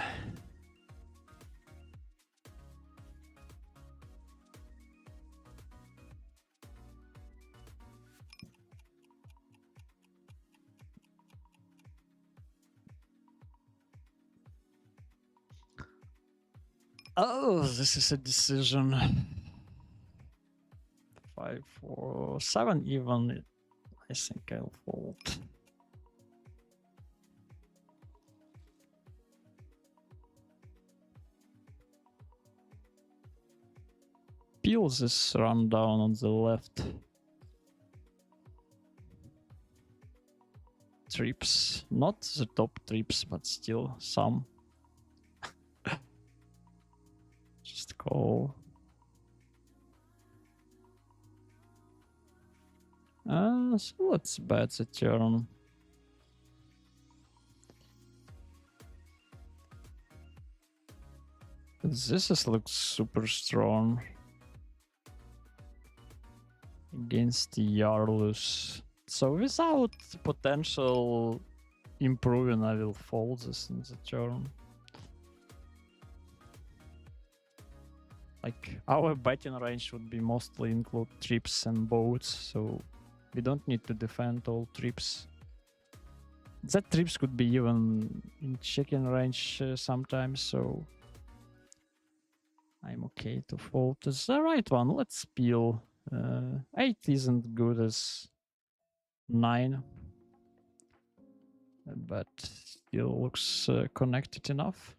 Oh, this is a decision. 5, 4, 7 even. I think I'll fold. Peel this rundown on the left. Trips, not the top trips, but still some. Just call. So let's bet the turn. Looks super strong against the Yarlus. So without potential improving, I will fold this in the turn. Like, our betting range would be mostly include trips and boats, so we don't need to defend all trips. That trips could be even in checking range sometimes, so I'm okay to fold. It's the right one. Let's peel. 8 isn't good as 9, but still looks connected enough.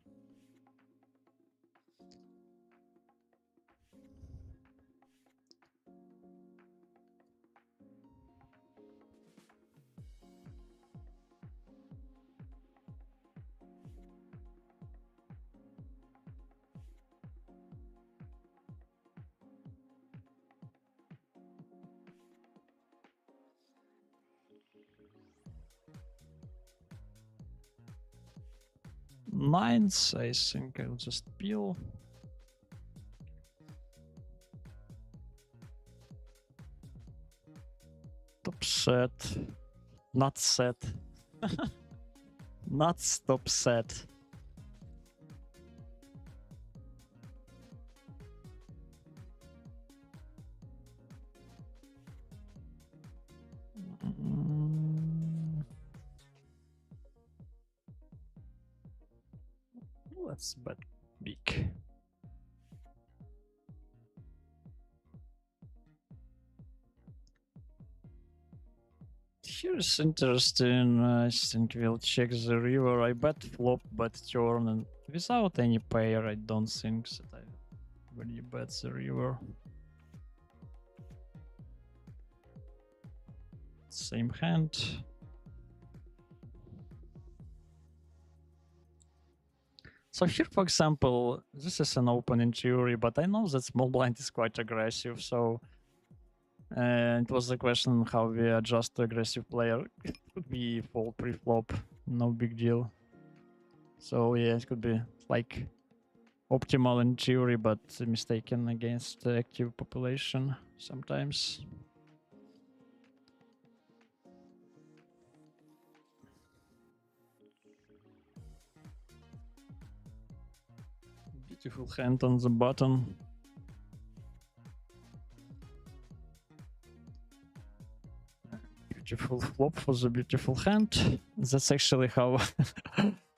Nines, I think I'll just peel. Top set. Not set. Not stop set. Let's bet big. Here's interesting. I think we'll check the river. I bet flop, bet turn, and without any pair, I don't think that I really bet the river. Same hand. So here, for example, this is an open in theory, but I know that small blind is quite aggressive, so it was the question how we adjust to aggressive player. It could be fold pre-flop, no big deal. So yeah, it could be like optimal in theory, but mistaken against the active population sometimes. Beautiful hand on the button. Beautiful flop for the beautiful hand. That's actually how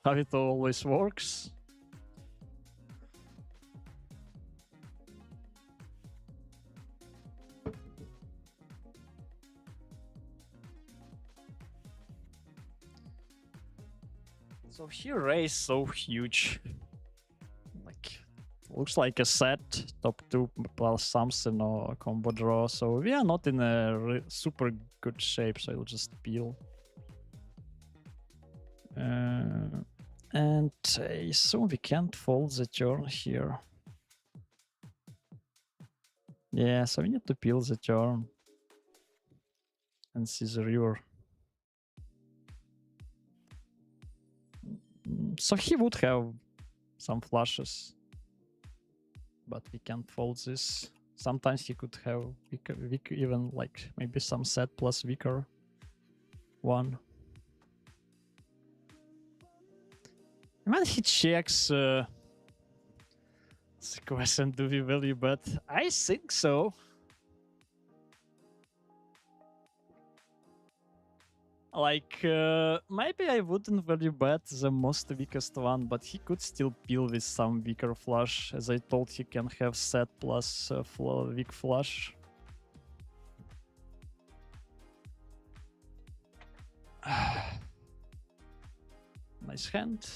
how it always works. So here raise so huge. Like, looks like a set, top 2 plus something or a combo draw. So we are not in a super good shape, so I'll just peel. And I assume we can't fold the turn here. Yeah, so we need to peel the turn and see the river. So he would have some flushes, but we can't fold this. Sometimes he could have weaker, even like maybe some set plus weaker one. And when he checks, the question, do we value bet? I think so. Like, maybe I wouldn't value bet the most weakest one, but he could still peel with some weaker flush. As I told, he can have set plus weak flush. Nice hand.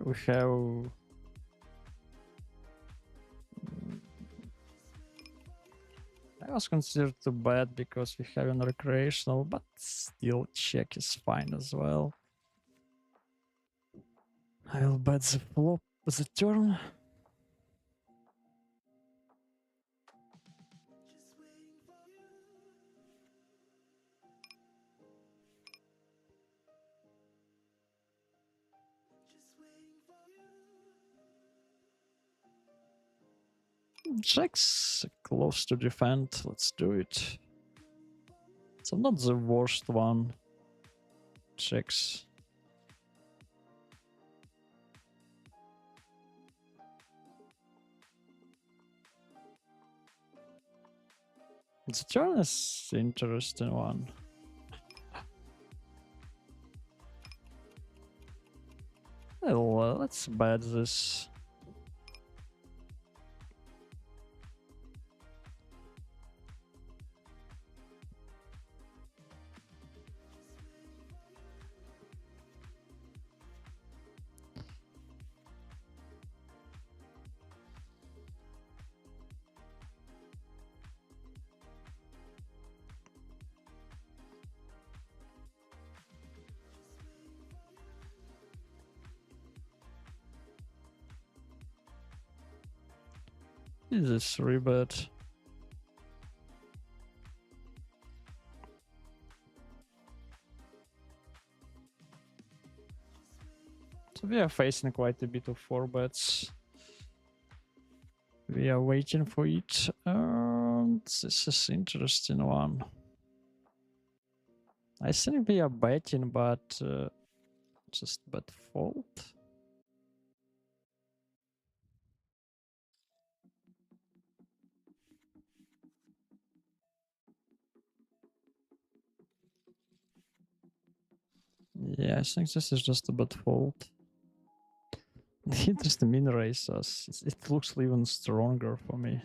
We have I was considered too bad because we have an recreational, but still check is fine as well. I will bet the flop the turn. Jack's close to defend. Let's do it. So not the worst one. Checks. The turn is interesting one. Well, let's bet this. Is this rebet? So we are facing quite a bit of 4-bets. We are waiting for it. This is interesting one. I think we are betting, but just bet fold. Yeah, I think this is just a bet fold. Interesting min raise us. It looks even stronger for me.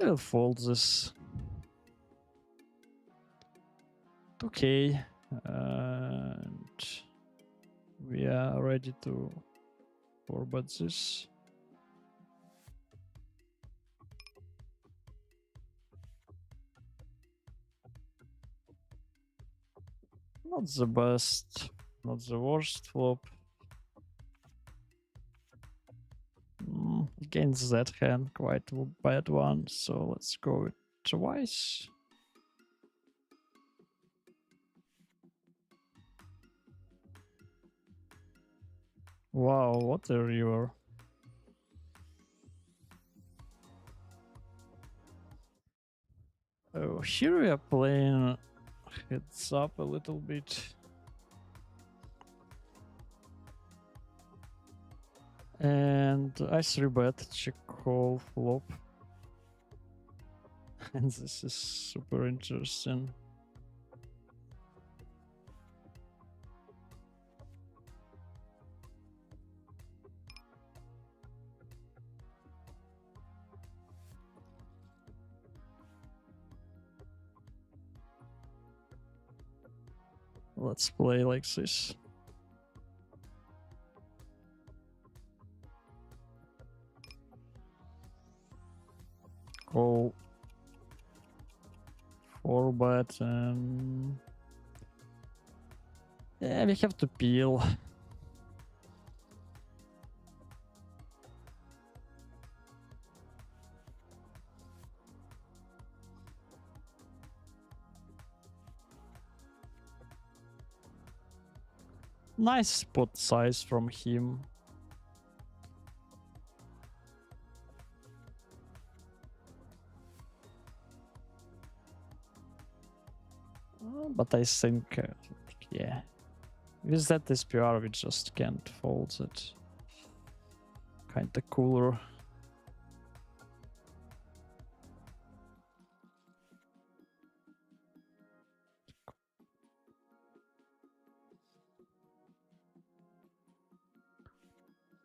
I will fold this. Okay. And we are ready to forward this. Not the best, not the worst flop. Against that hand, quite a bad one. So let's go twice. Wow, what a river. Oh, here we are playing heads up a little bit. And I 3-bet, check call flop. And this is super interesting. Let's play like this. Call 4-bet and yeah, we have to peel. Nice spot size from him. But I think, yeah, with that SPR we just can't fold it. Kinda cooler.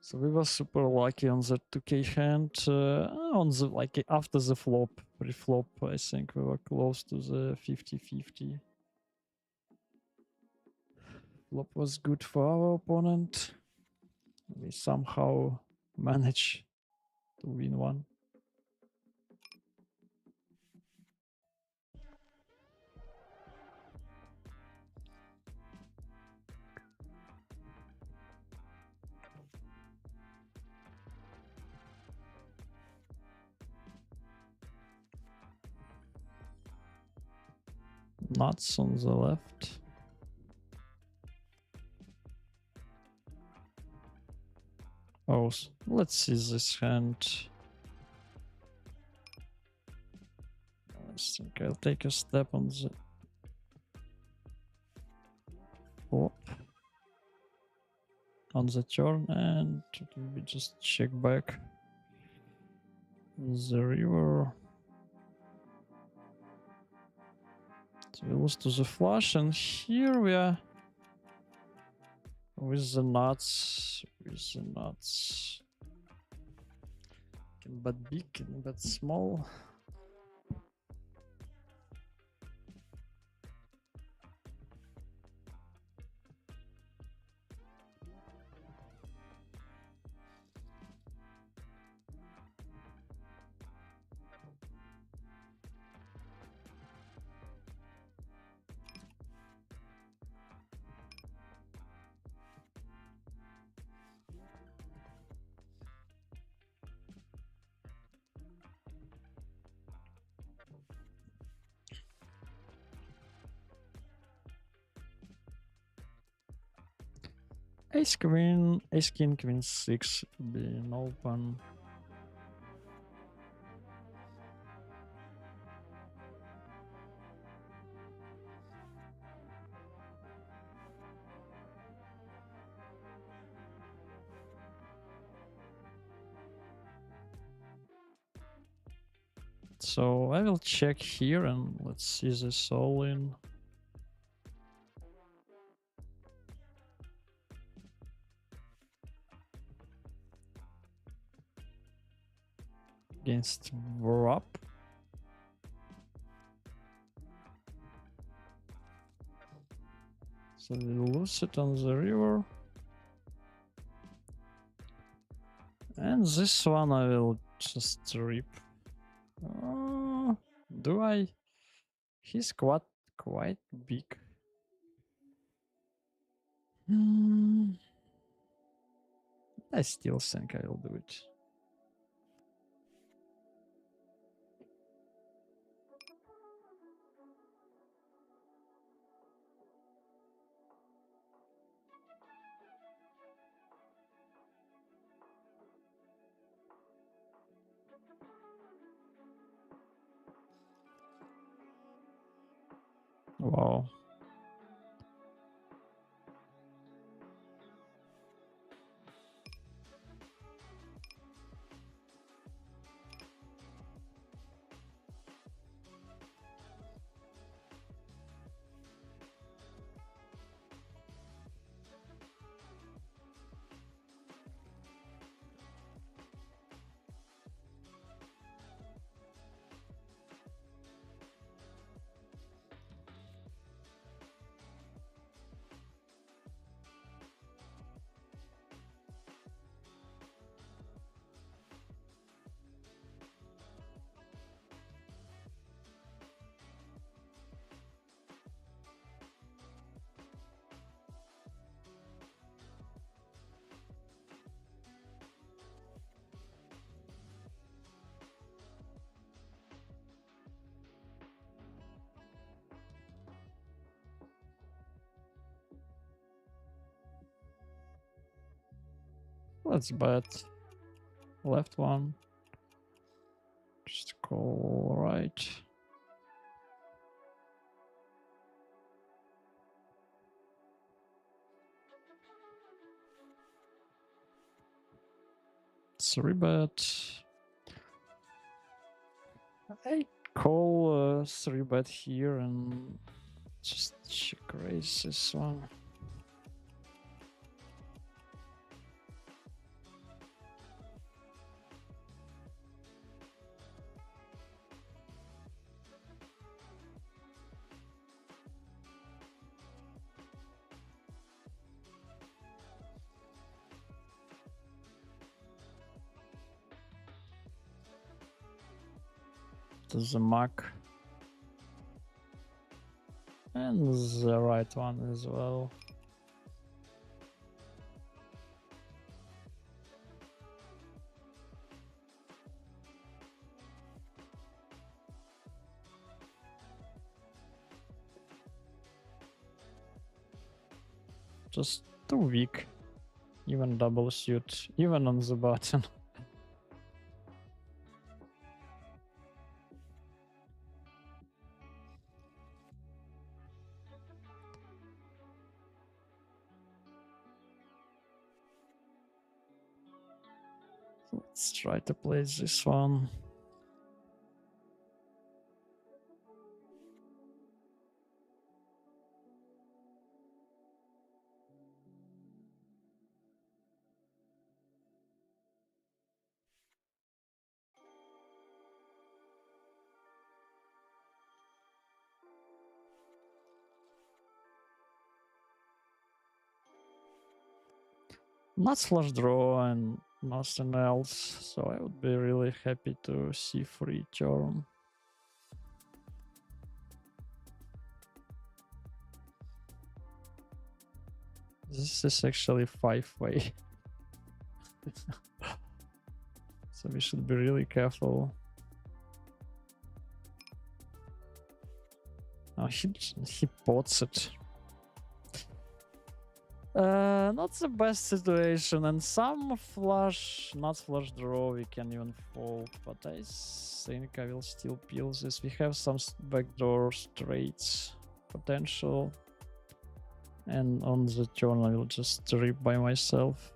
So we were super lucky on the 2k hand. On the like after the flop, pre-flop, I think we were close to the 50-50. Flop was good for our opponent. We somehow managed to win one. Nuts on the left. Oh, let's see this hand. I think I'll take a step on the flop. On the turn, and we just check back the river. So we lose to the flush, and here we are with the nuts. Can bet big, can bet small. Ace queen, ace king, queen 6 being open. So I will check here and let's see this all in. Against Vrop. So we lose it on the river. And this one I will just rip. Do I? He's quite big. I still think I will do it. Wow. Let's bet. Left one. Just call right. Three bet. I call three bet here and just check raise this one. There's a mark. And the right one as well. Just too weak. Even double suit, even on the button. Let's try to play this one. Not flush draw and nothing else, so I would be really happy to see free turn. This is actually 5-way. So we should be really careful. Oh, he pots it. Not the best situation, and some flush, not flush draw, we can even fold, but I think I will still peel this. We have some backdoor straights potential, and on the turn I will just rip by myself.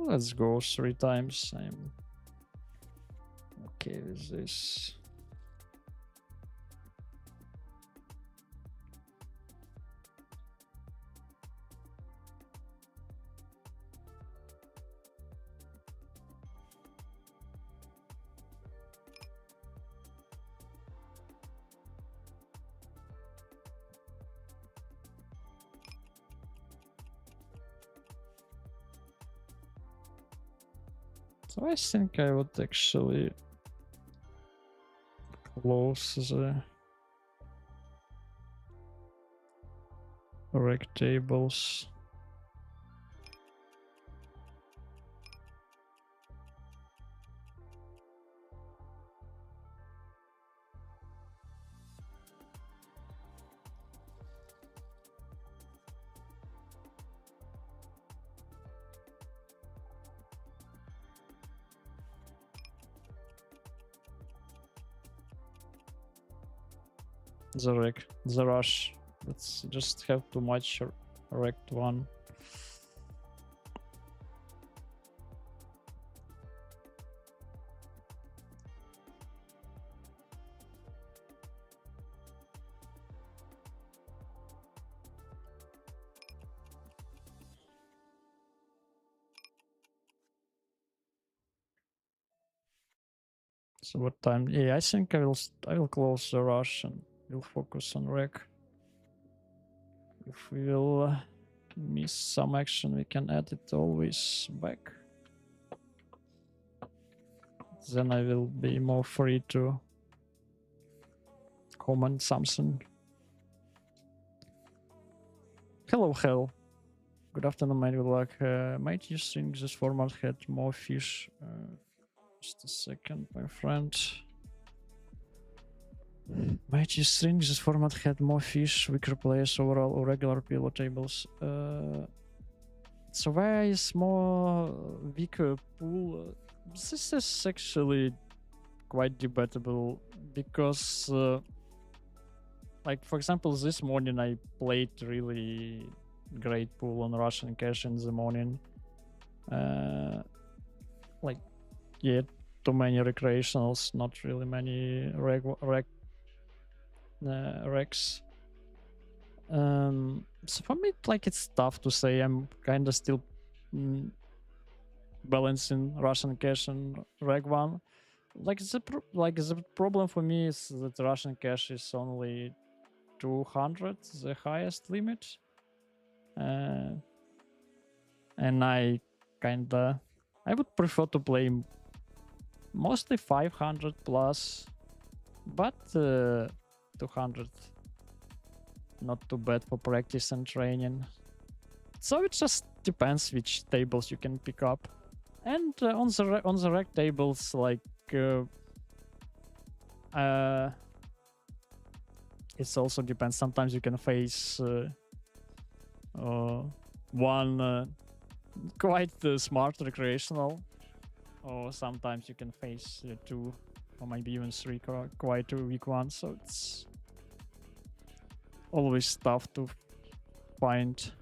Let's go 3 times. I'm okay with this. So I think I would actually close the rectangles. The rush. Let's just have too much rect one. So what time? Yeah, I think I will close the rush and we'll focus on rec. If we will miss some action, we can add it always back. Then I will be more free to comment something. Hello, hell. Good afternoon, mate. Good luck. Might you think this format had more fish? Just a second, my friend. Might you think this format had more fish, weaker players overall, or regular PLO tables? So where is more weaker pool? This is actually quite debatable because, like for example, this morning I played really great pool on Russian cash in the morning. Like, yeah, too many recreationals, not really many recs. So for me, like it's tough to say. I'm kind of still balancing Russian cash and reg one. Like the problem for me is that Russian cash is only 200, the highest limit, and I would prefer to play mostly 500 plus, but 200 not too bad for practice and training. So it just depends which tables you can pick up, and on the rec tables, like it also depends. Sometimes you can face one quite smart recreational, or sometimes you can face two or maybe even three quite weak ones. So it's always tough to find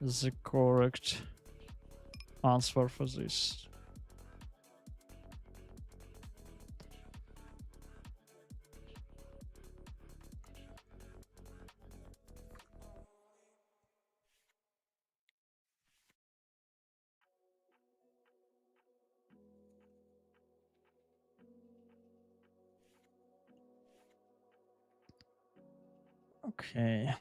the correct answer for this. Okay.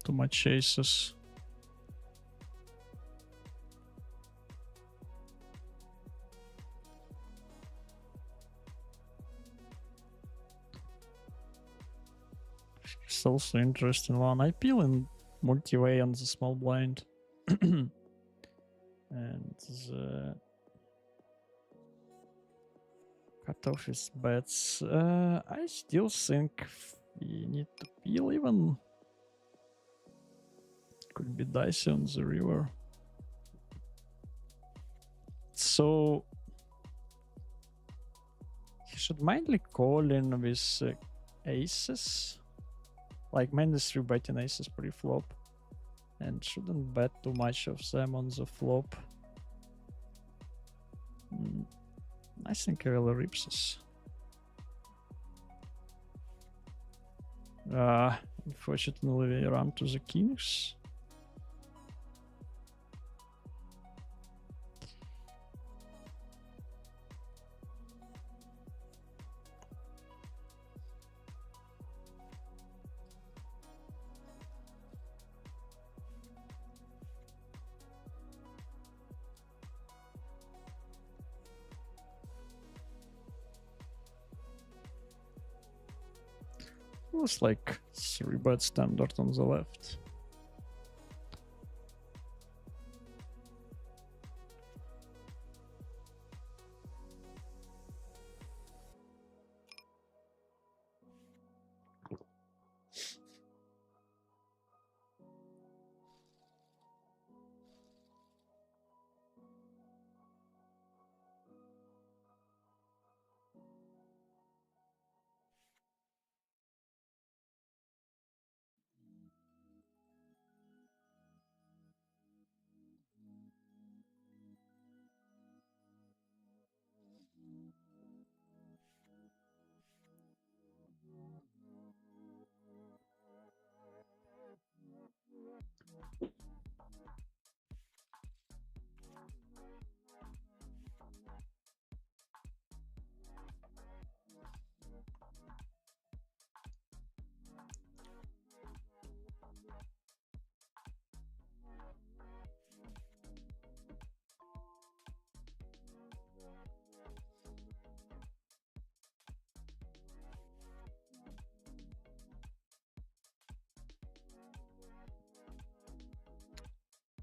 Too much chases. It's also interesting one. I peel in multi-way on the small blind. And the cutoff is bets. I still think we need to peel even. Could be dicey on the river. So he should mainly call in with aces. Like mainly 3-betting aces pre-flop. And shouldn't bet too much of them on the flop. I think he really rips us. Unfortunately, we run to the kings. It was like 3-bet standard on the left.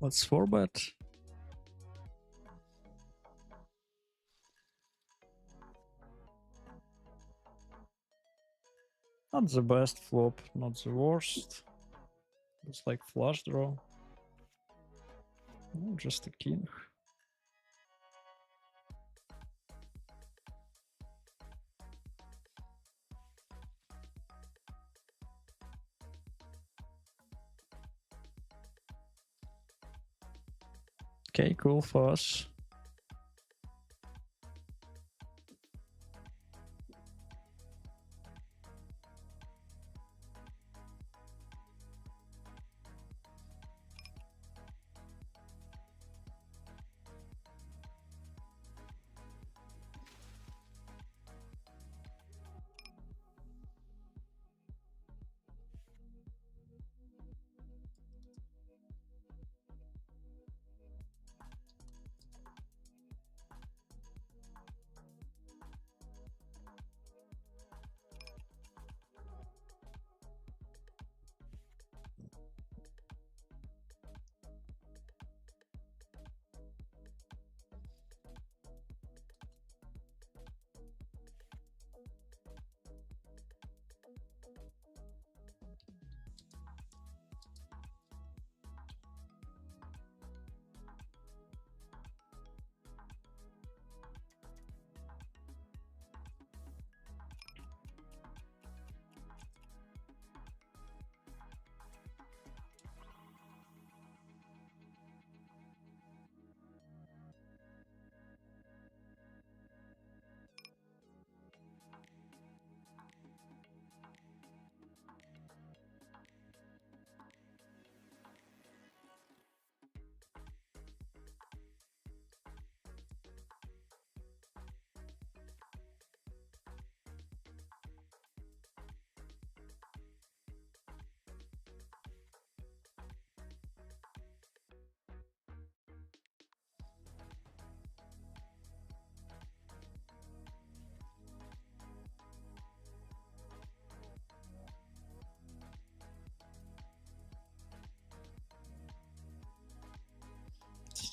Let's 4-bet. Not the best flop, not the worst. It's like flush draw. Oh, just a king. Okay, cool for us.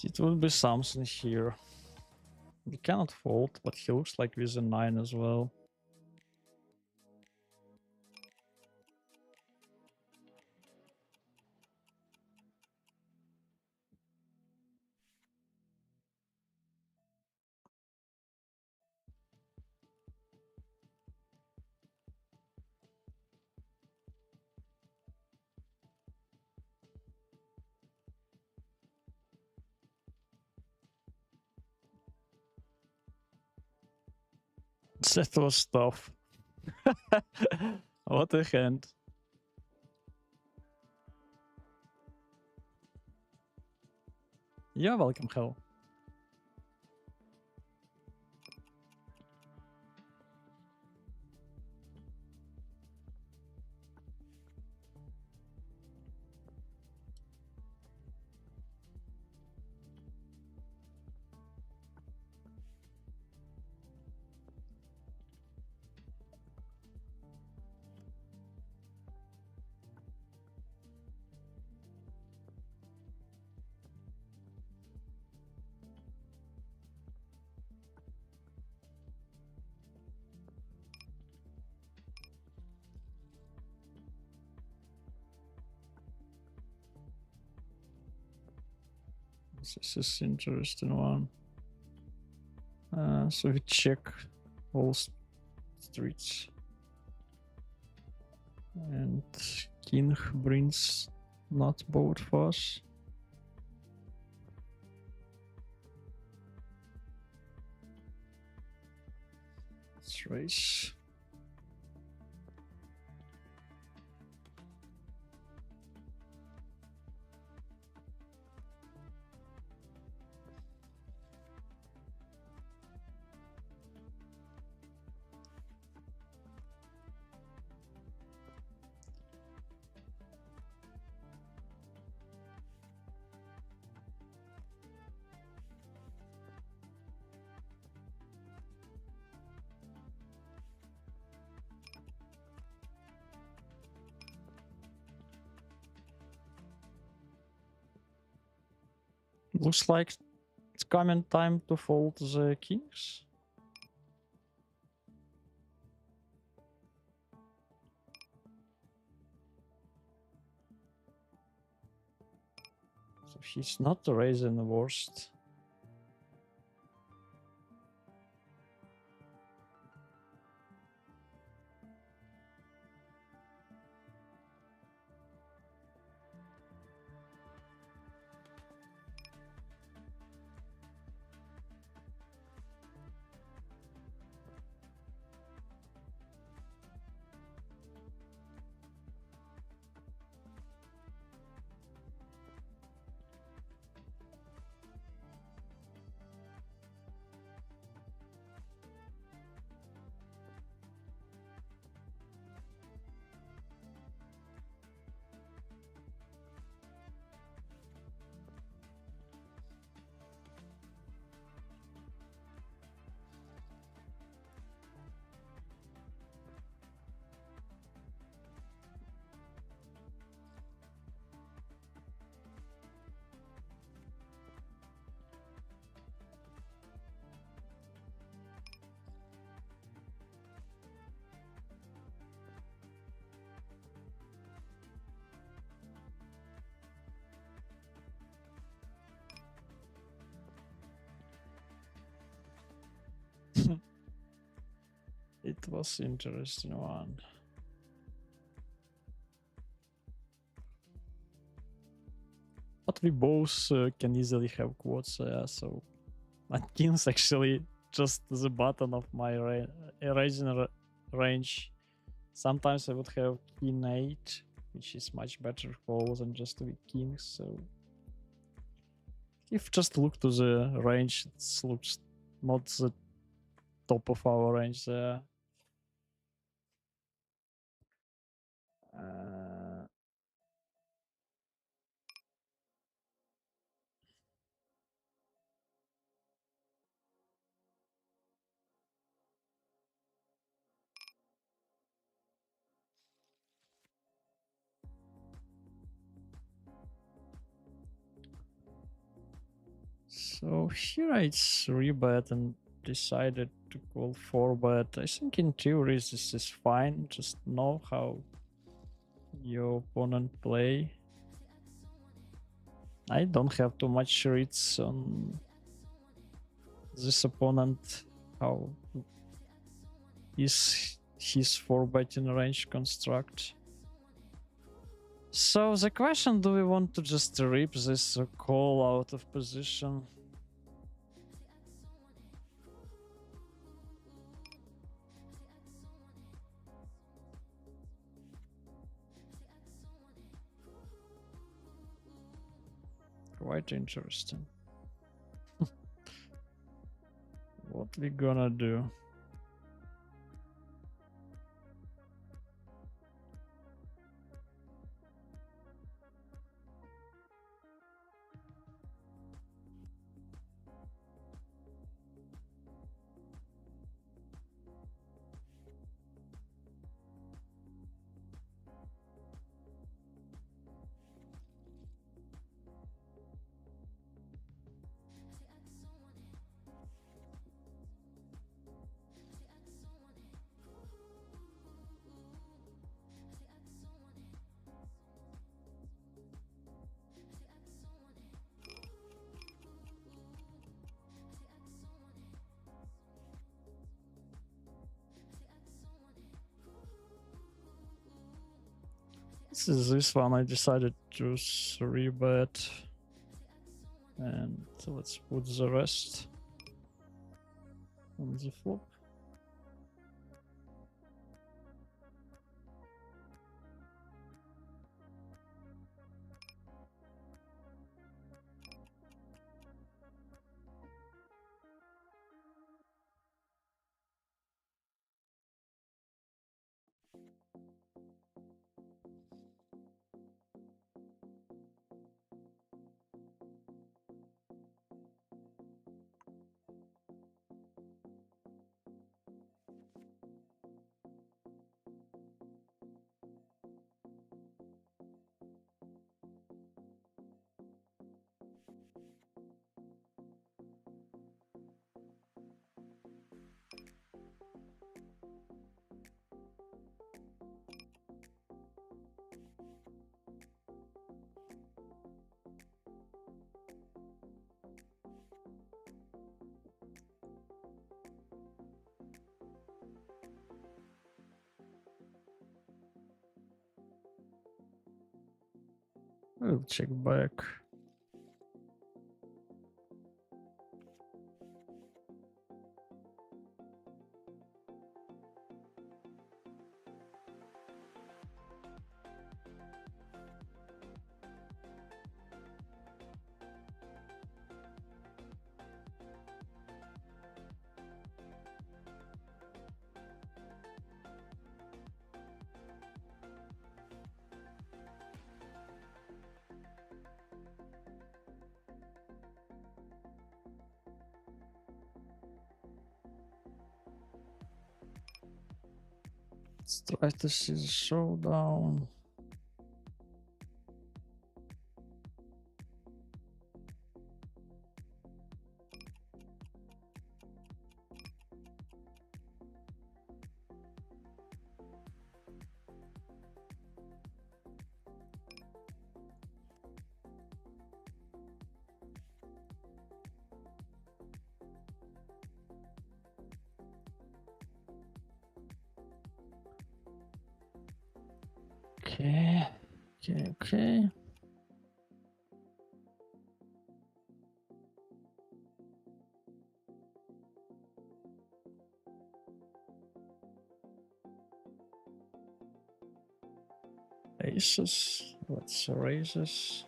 It will be something here. We cannot fold, but he looks like with a 9 as well. That was tough. What a hand. You're welcome, Hell. This is interesting one. So we check all streets. And king brings not both for us. Let's raise. Looks like it's coming time to fold the kings. So he's not raising the worst. It was interesting one. But we both can easily have quads, so my kings actually just the button of my erasing range. Sometimes I would have king 8, which is much better call than just with kings. So if just look to the range, it looks not the top of our range there. So here I 3-bet and decided to call 4-bet. I think in theory this is fine. Just know how your opponent play. I don't have too much reads on this opponent. How is his 4-betting range construct? So the question, do we want to just rip this call out of position? Quite interesting. What we gonna do? This is this one. I decided to 3-bet. And so let's put the rest on the flop. We'll check back. Let's try to see the showdown. Okay. Aces. Let's erase this.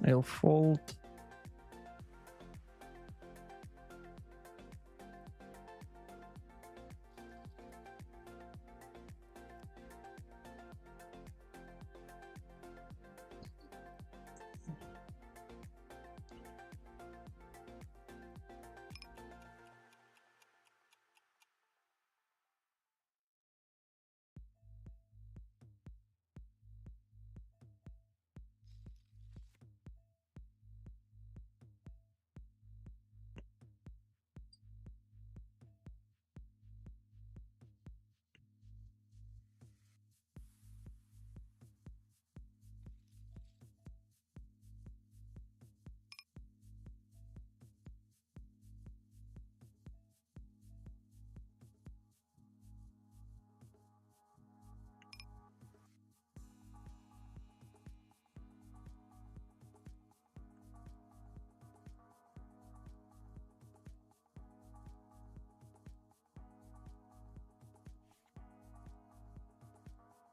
I'll fold.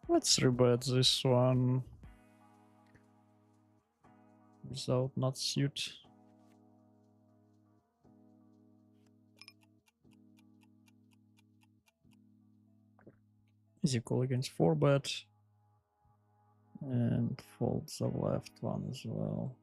Let's rebet this one without not suit. Easy call against 4-bet. And fold the left one as well.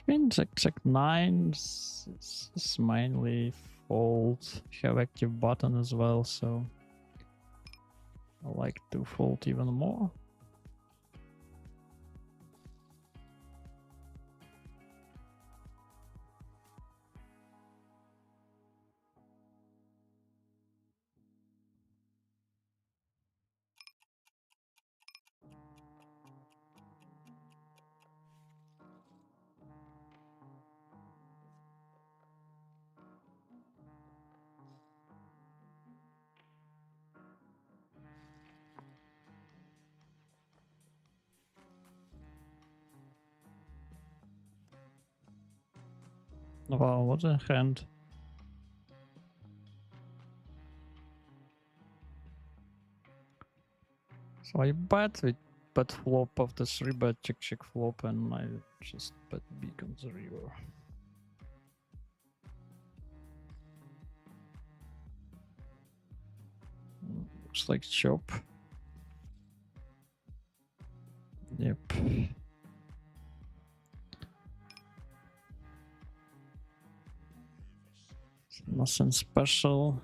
Queen check 9 is mainly fold. Have active button as well, so I like to fold even more. Wow, what a hand. So I bet with bet flop after 3-bet check flop, and I just bet big on the river. Looks like chop. Yep. Nothing special.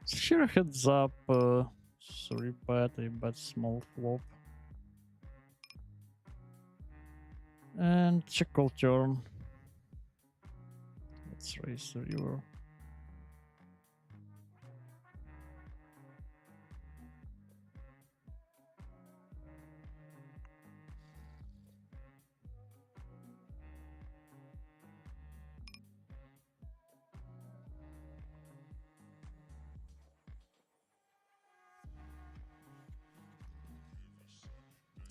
Here heads up. 3-bet, a bet small flop. And check call turn. Let's raise the river.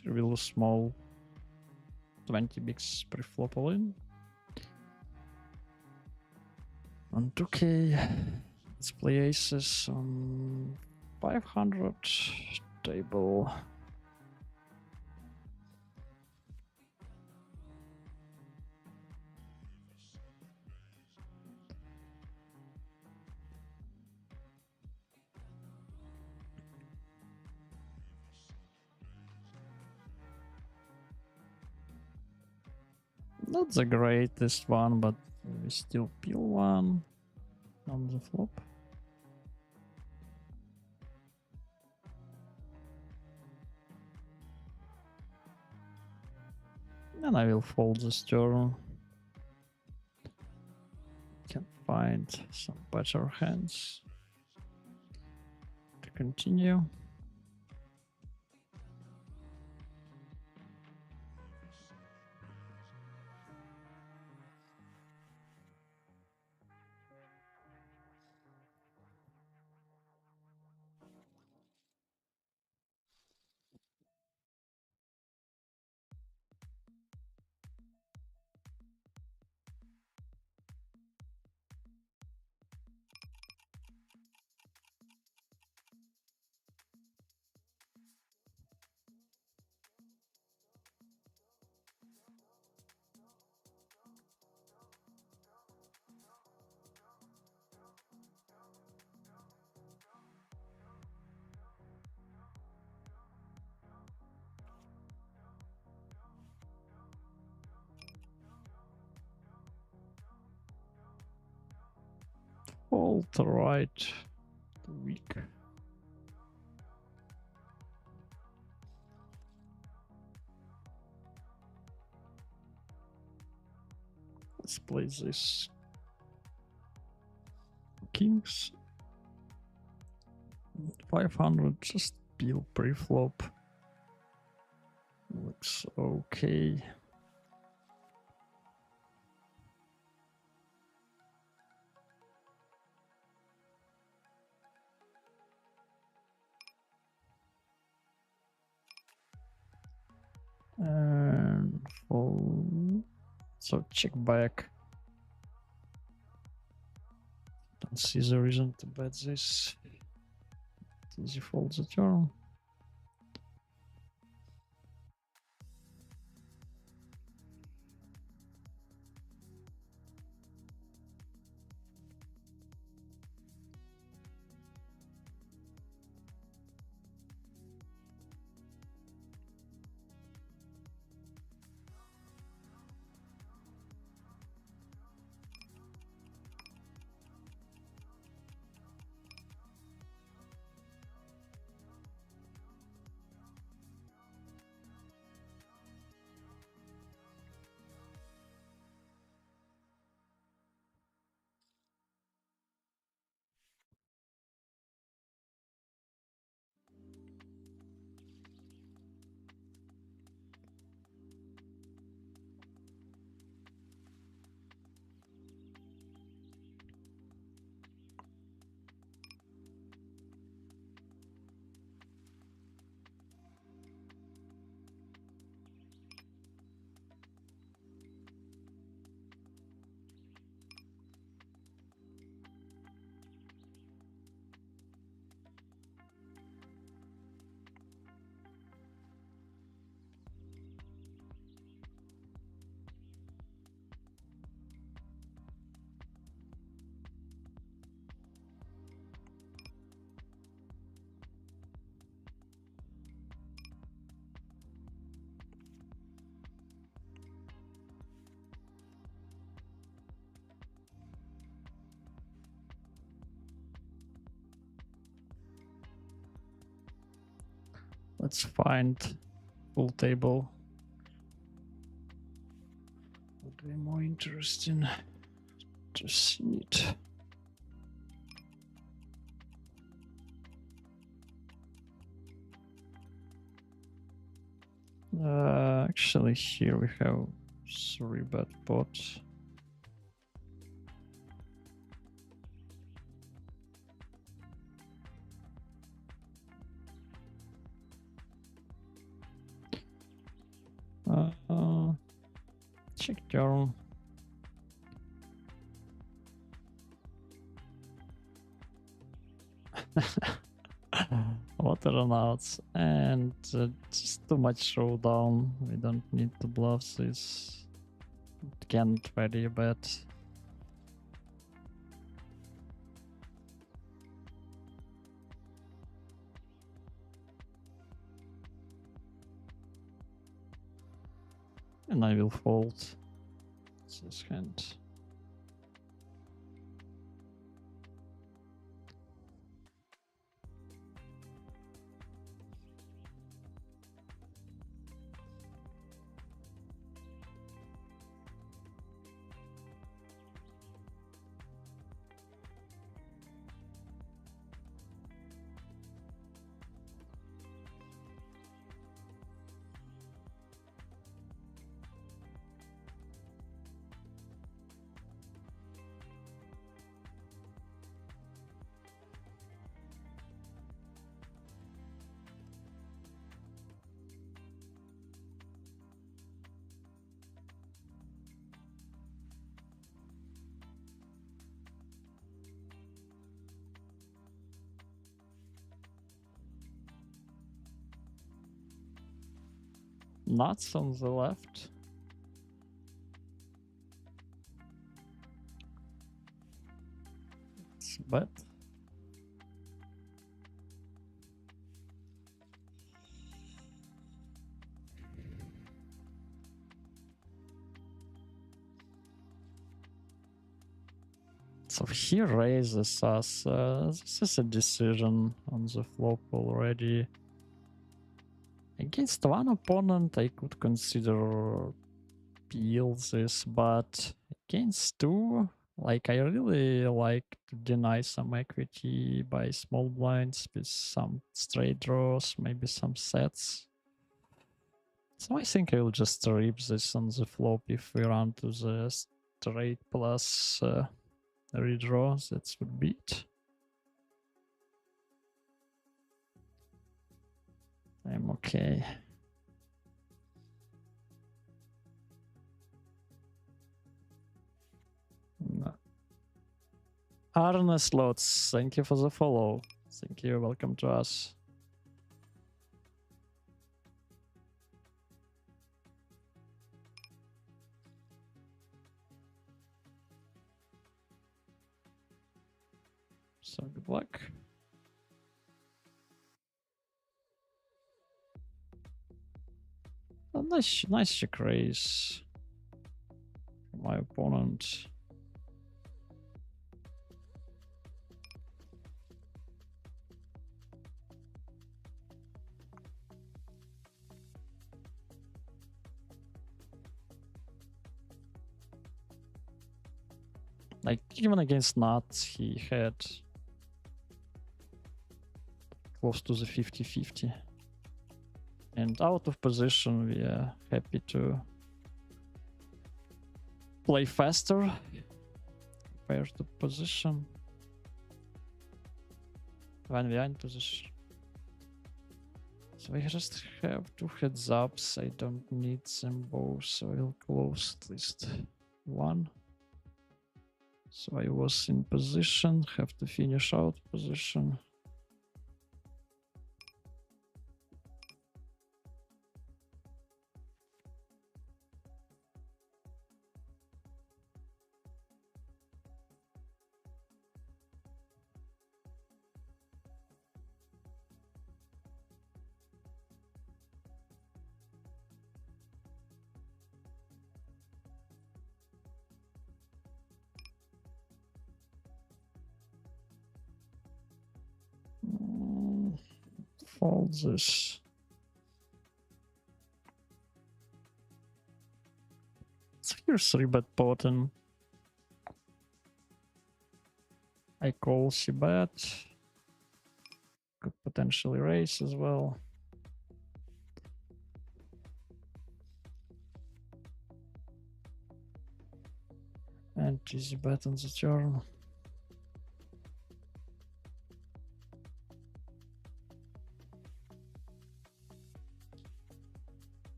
Here we lose small. 20 bigs pre-flop all in. On 2k. Let's play aces on 500 table. Not the greatest one, but we still peel one on the flop. And I will fold this turn. Can find some better hands to continue. Fold right, weak. Let's play this kings. 500, just peel pre-flop. Looks okay. So check back. Don't see the reason to bet this. Easy fold the turn. Let's find full table. Would be more interesting to see it. Actually, here we have 3-bet pots. Check turn. Water runouts and just too much showdown. We don't need to bluff this. It can't very bad. And I will fold this hand. Nuts on the left. It's bet. So he raises us. This is a decision on the flop already. Against one opponent, I could consider peel this, but against two, like I really like to deny some equity by small blinds with some straight draws, maybe some sets. So I think I will just rip this on the flop if we run to the straight plus redraw. That would be it. I'm okay. Harness Lots, thank you for the follow. Thank you, welcome to us. So good luck. Oh, nice check raise from my opponent. Like, even against nuts, he had close to the 50-50. And out of position, we are happy to play faster compared to position when we are in position. So I just have 2 heads ups. I don't need them both, so I'll close at least one. So I was in position, have to finish out position. Fold this. So here's 3-bet button. I call c-bet. Could potentially raise as well. And easy bet on the turn.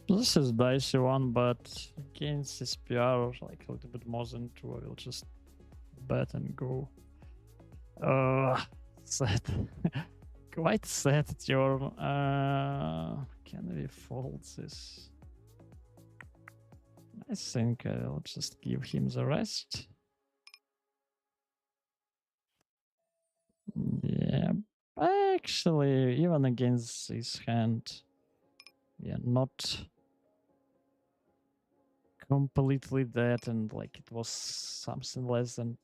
This is dicey one, but against this PR, like a little bit more than 2, I will just bet and go. Sad. Quite sad turn. Can we fold this? I think I'll just give him the rest. Yeah, actually, even against his hand, yeah, not completely dead, and like it was something less than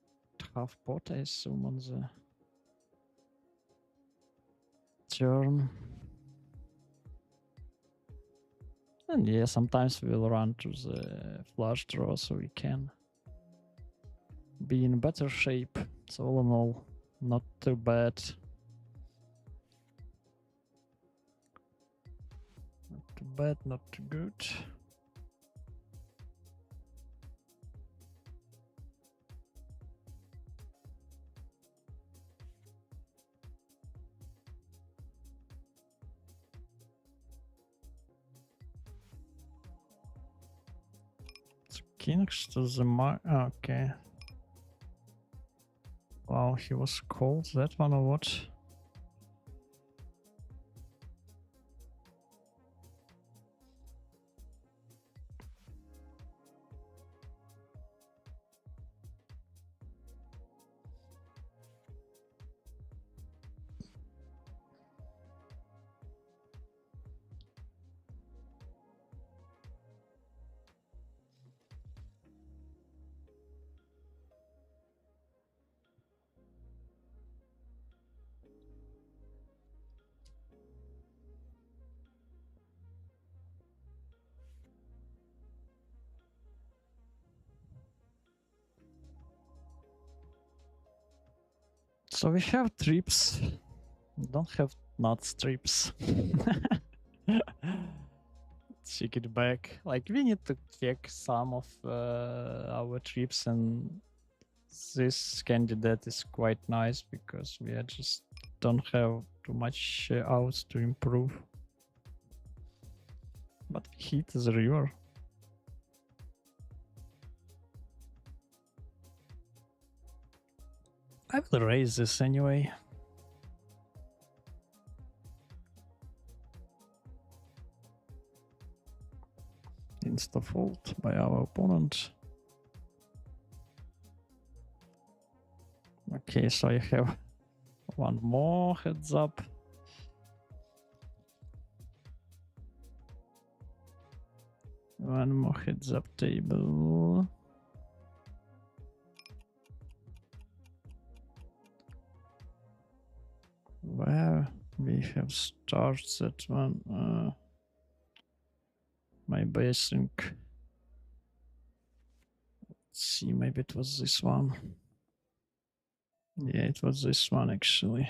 half pot, I assume, on the turn. And yeah, sometimes we'll run to the flush draw so we can be in better shape. So all in all, not too bad. Not too bad, not too good. Kings to the okay. Wow, he was called that one or what? So we have trips. Don't have nut strips. Check it back. Like we need to check some of our trips, and this candidate is quite nice because we just don't have too much outs to improve. But we hit the river. I will raise this anyway. Insta-fold by our opponent. Okay, so I have one more heads up. One more heads up table. Where we have started one. My basing. Let's see, maybe it was this one. Yeah, it was this one actually.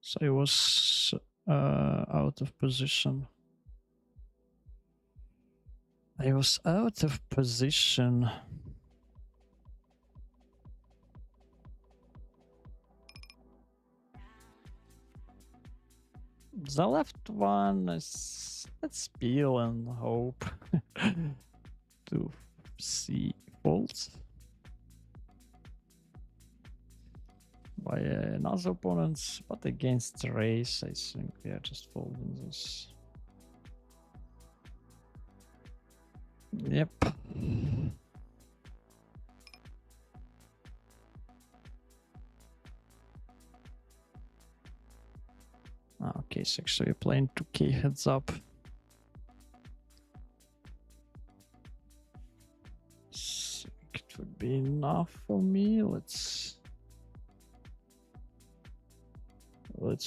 So I was out of position. I was out of position. The left one is, let's peel and hope to see folds by another opponent, but against race, I think we are just folding this. Yep. Okay, so actually we're playing 2k heads up. So it would be enough for me. Let's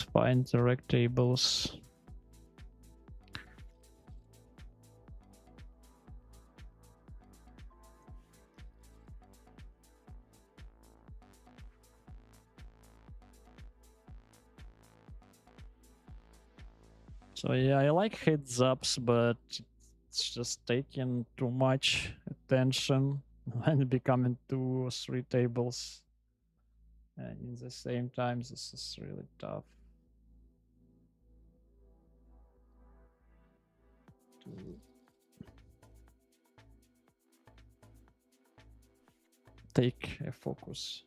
find the rectangles. So yeah, I like heads ups, but it's just taking too much attention and becoming 2 or 3 tables. And in the same time, this is really tough to take a focus.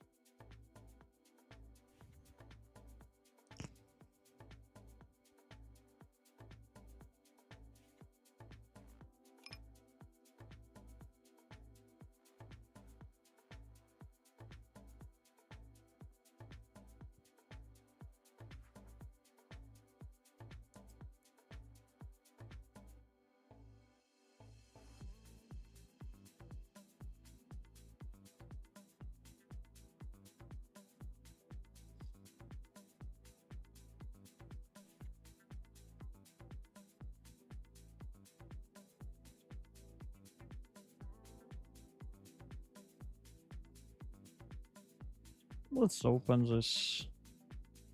Let's open this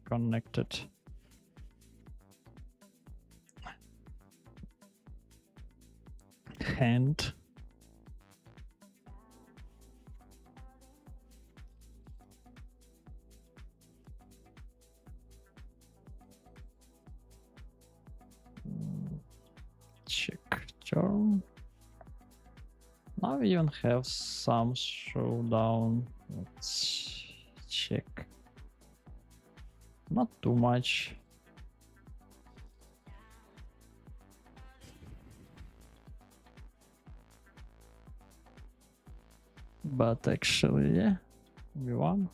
connected. Hand. Check turn. Now we even have some showdown. Let's check. Not too much. But actually, yeah, we won.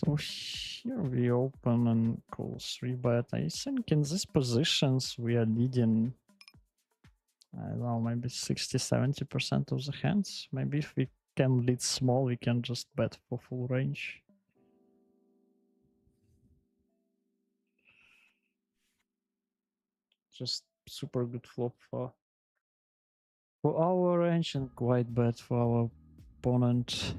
So here we open and call 3-bet. I think in these positions we are leading, I don't know, maybe 60-70% of the hands. Maybe if we can lead small, we can just bet for full range. Just super good flop for our range and quite bad for our opponent.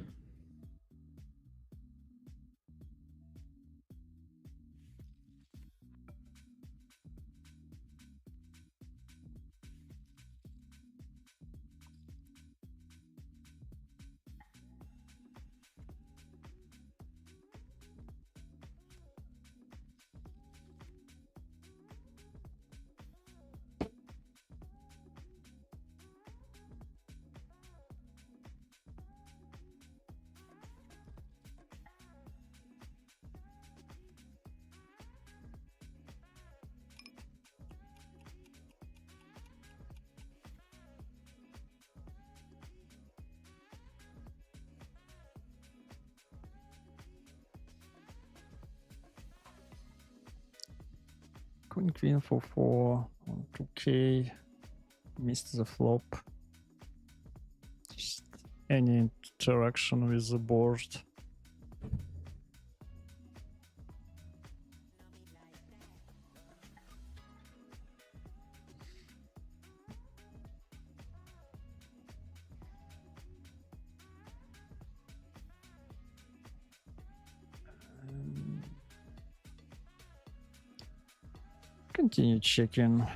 Queen for 4 on 2k, missed the flop. Just any interaction with the board. Continue checking.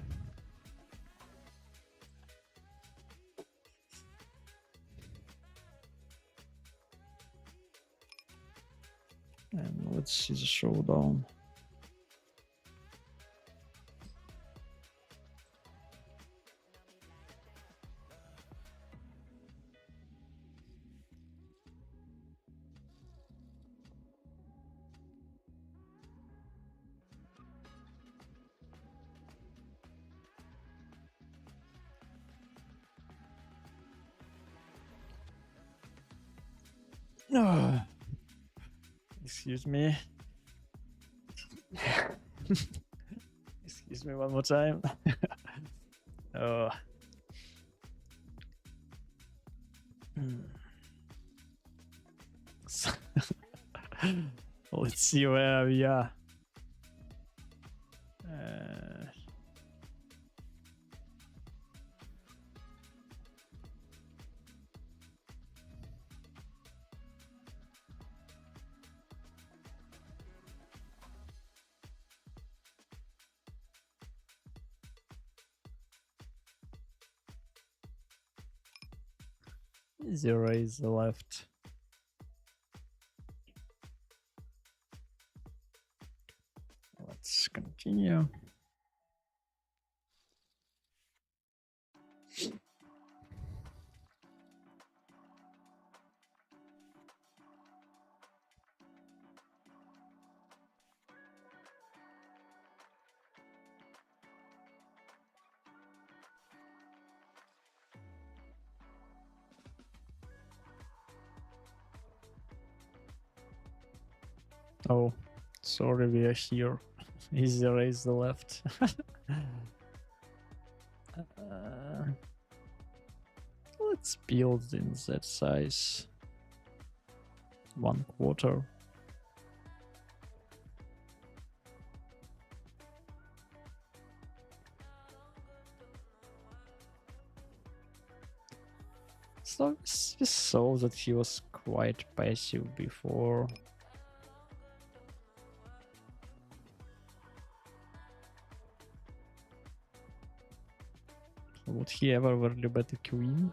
And let's see the showdown. Excuse me. Excuse me one more time. Oh. Let's see where we are. 0 is the left. Let's continue. Oh, sorry, we are here. Easy raise the left. Let's build in that size. 1/4. So we saw that he was quite passive before. Would he ever really bet a queen?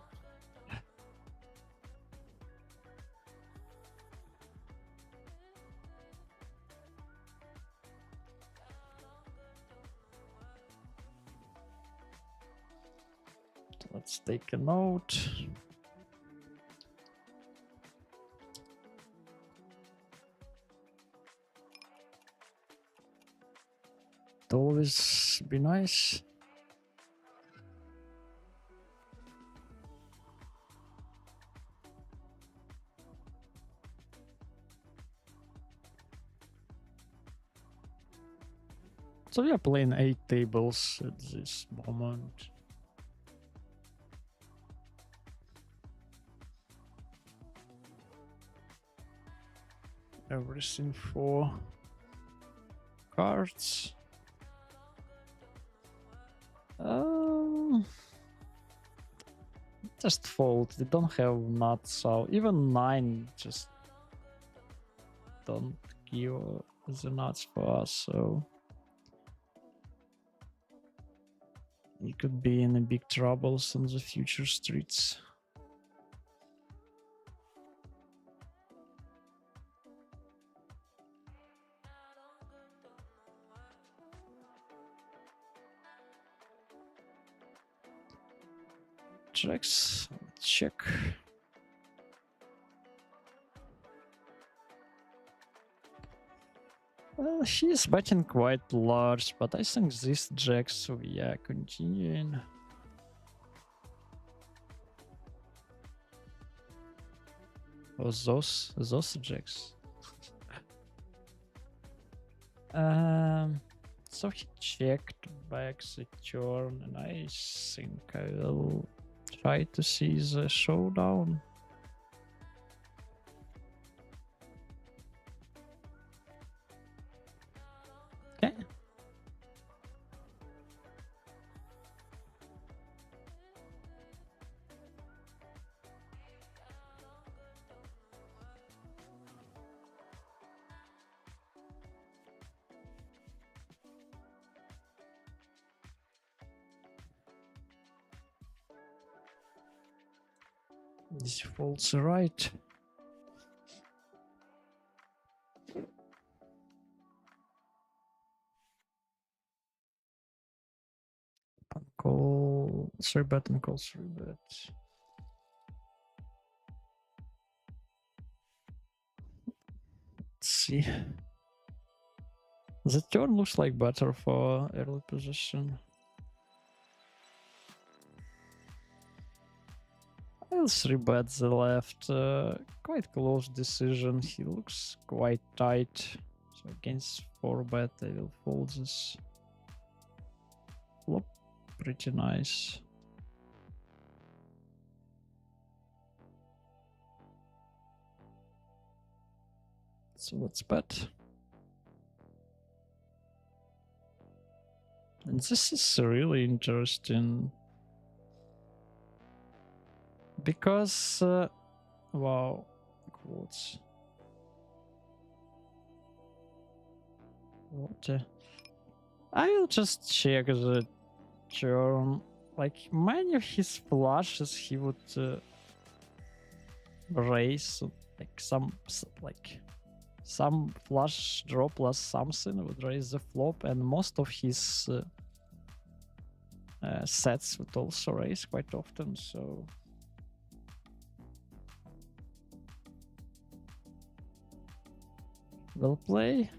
Let's take a note. It'd always be nice. So we are playing 8 tables at this moment. Everything for cards. Just fold. They don't have nuts, so even 9 just don't give the nuts for us, so we could be in a big troubles on the future streets. Checks, check. Well, she's betting quite large, but I think this jacks, so yeah, continuing. Oh, those jacks. So he checked back the turn, and I think I will try to see the showdown. Okay. This folds right. Call 3-bet and call 3-bet. Let's see. The turn looks like better for early position. I'll 3-bet the left. Quite close decision. He looks quite tight. So against 4-bet, I will fold this. Flop, pretty nice. So let's bet. And this is really interesting. Because, wow, quotes. What? I will just check the turn. Like, many of his flushes he would raise, like some flush draw plus something would raise the flop, and most of his sets would also raise quite often, so we'll play.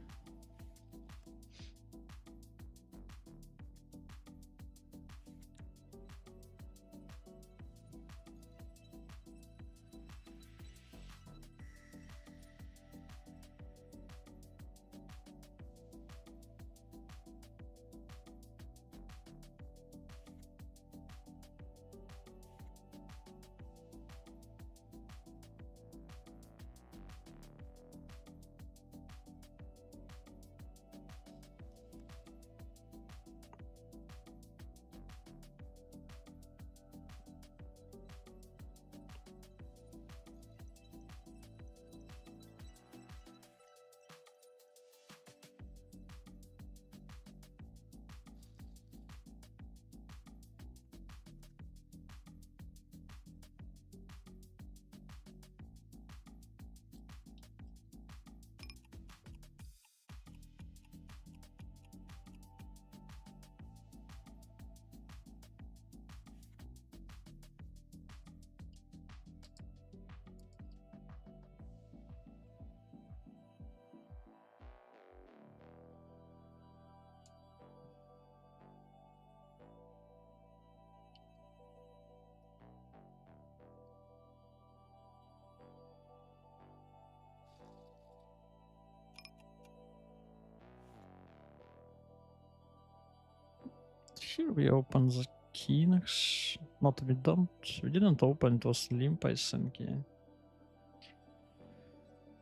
Here we open the kings. Not we don't. We didn't open. It was limp, I think. Yeah.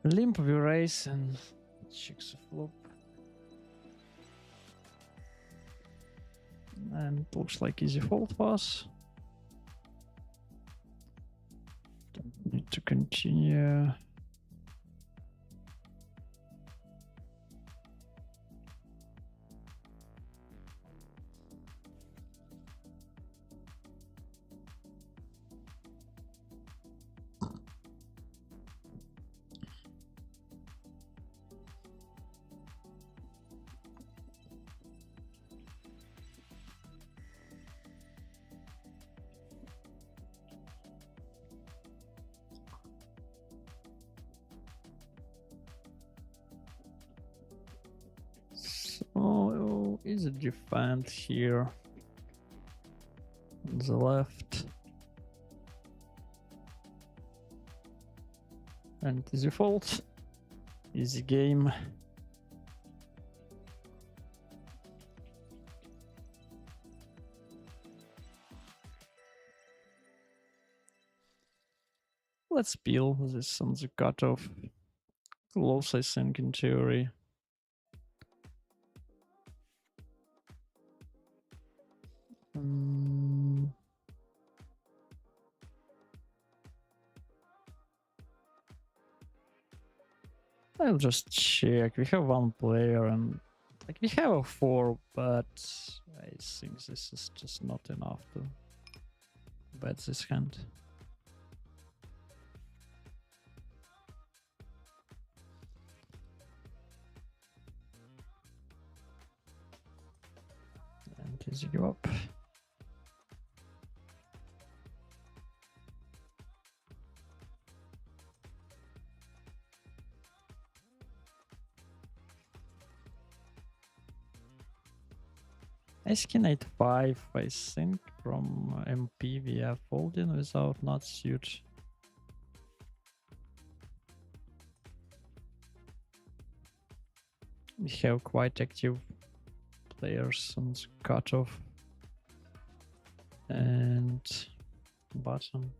Limp we raise and check the flop. And it looks like easy fold for us. Don't need to continue. So is it defend here on the left? And easy fold. Easy game. Let's peel this on the cutoff. Close, I think, in theory. I'll just check. We have one player and like we have a 4, but I think this is just not enough to bet this hand. And easy give up. Ace king 8-5, I think from MP we are folding without not suit. We have quite active players on the cutoff and bottom.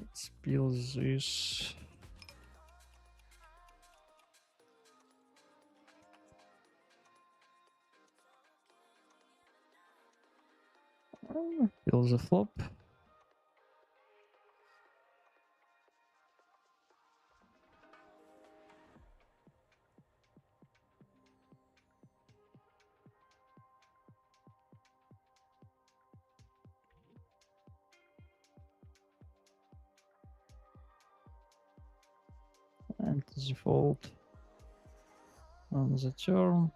Let's peel this. Peel the flop. And the fold on the turn.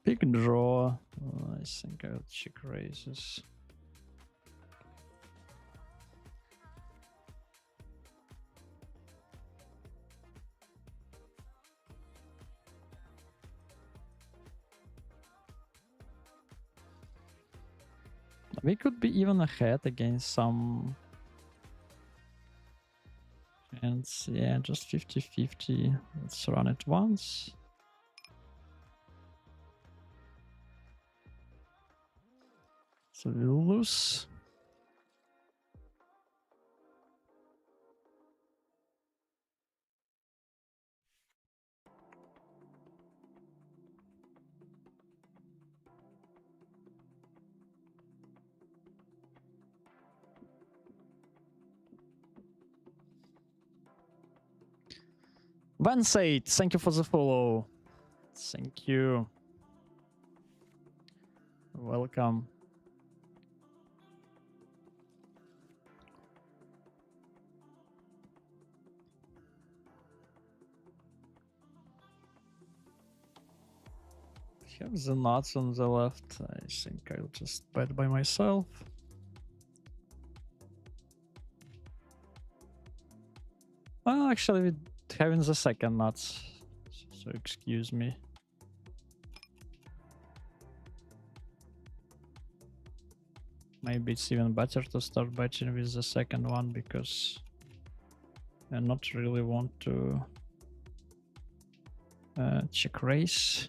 Big draw. I think I'll check raises. We could be even ahead against some hands. Yeah, just 50-50. Let's run it once. So we'll lose. Vansate, thank you for the follow. Thank you. Welcome. have the nuts on the left. I think I'll just bet by myself. Well, actually, we're having the second nuts, so excuse me. Maybe it's even better to start betting with the second one because I not really want to check raise.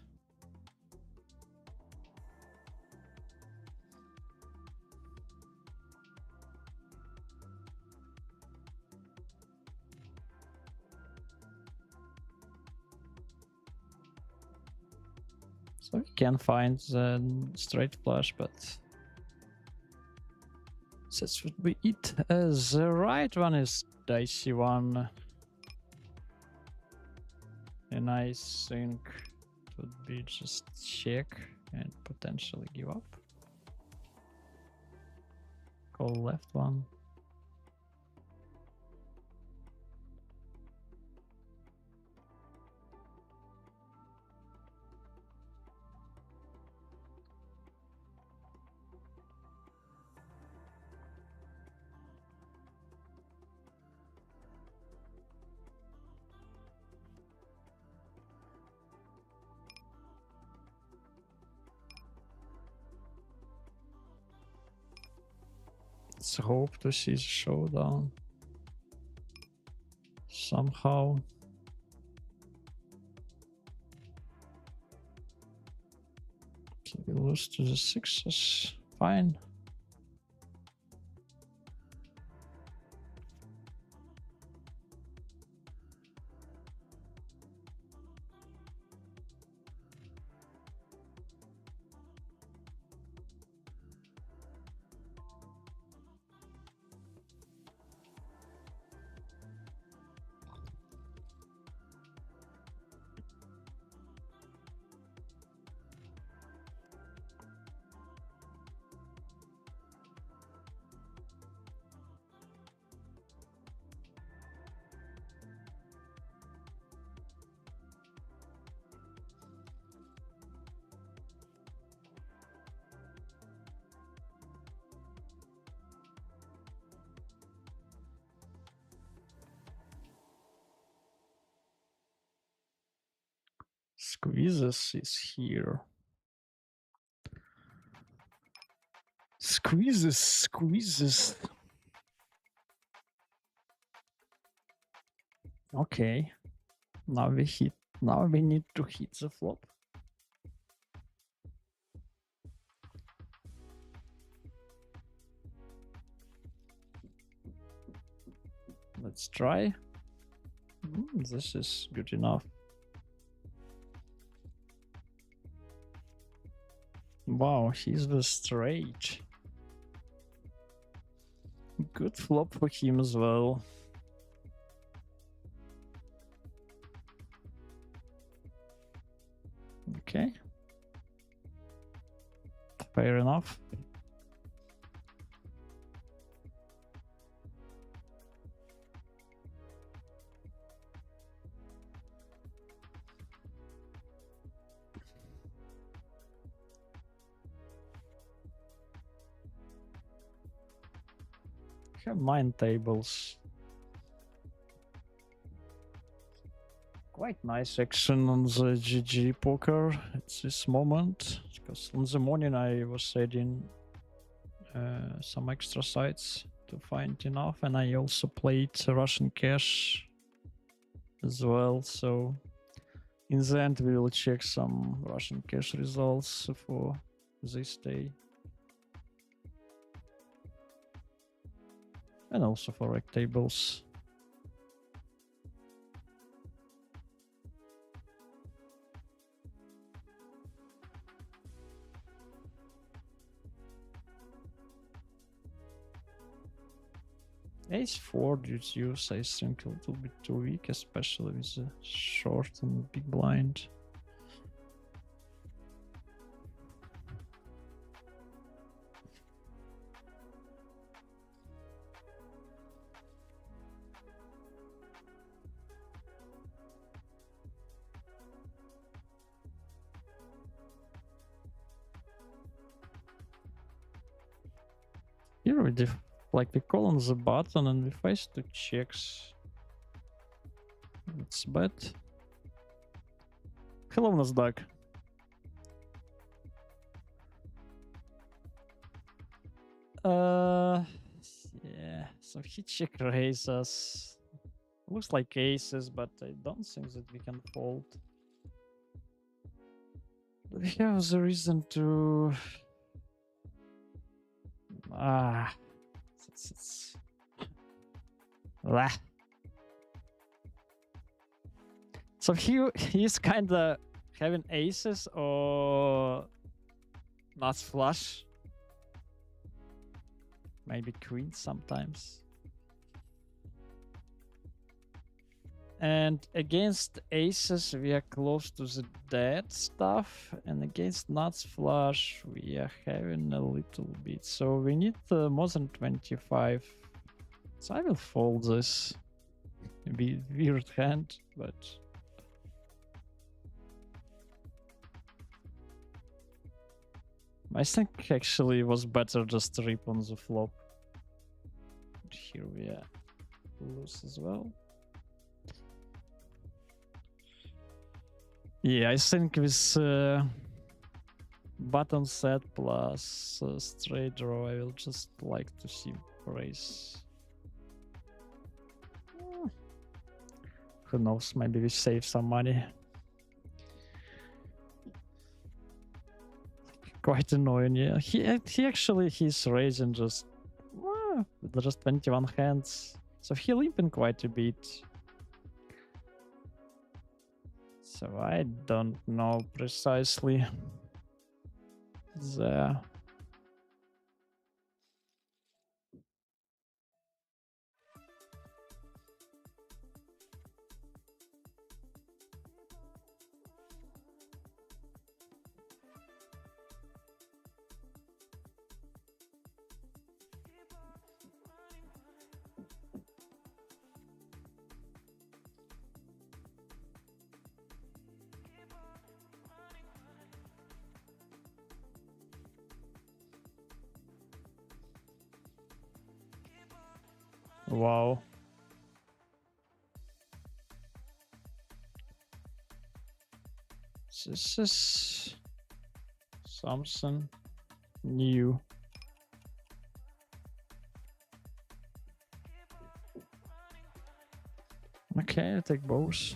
So we can find the straight flush, but that's what we eat. The right one is dicey one. And I think it would be just check and potentially give up. Call left one. Let's hope to see the showdown somehow. Okay, we lose to the sixes. Fine. Squeezes is here. Squeezes. Okay. Now we hit. Now we need to hit the flop. Let's try. This is good enough. Wow, he's the straight. Good flop for him as well. Okay. Fair enough. Have 9 tables. Quite nice action on the GG poker at this moment, because in the morning I was adding some extra sites to find enough, and I also played Russian cash as well. So in the end, we will check some Russian cash results for this day. And also for rec tables. Ace-4 you'd use, I think, a little bit too weak, especially with the short and big blind. Here we like we call on the button and we face 2 checks. It's bad. Hello, Nasdaq. Yeah, so he check raises. Looks like aces, but I don't think that we can fold. Do we have the reason to... it's... Ah. So he's kind of having aces or nuts flush. Maybe queens sometimes. And against aces, we are close to the dead stuff. And against nuts flush, we are having a little bit. So we need more than 25. So I will fold this. Maybe weird hand, but... I think actually it was better just rip on the flop. Here we are loose as well. Yeah, I think with button set plus straight draw, I will just like to see raise. Who knows, maybe we save some money. Quite annoying, yeah. He actually he's raising just 21 hands, so he limping quite a bit. So I don't know precisely there. Wow. This is something new. Okay, I'll take both.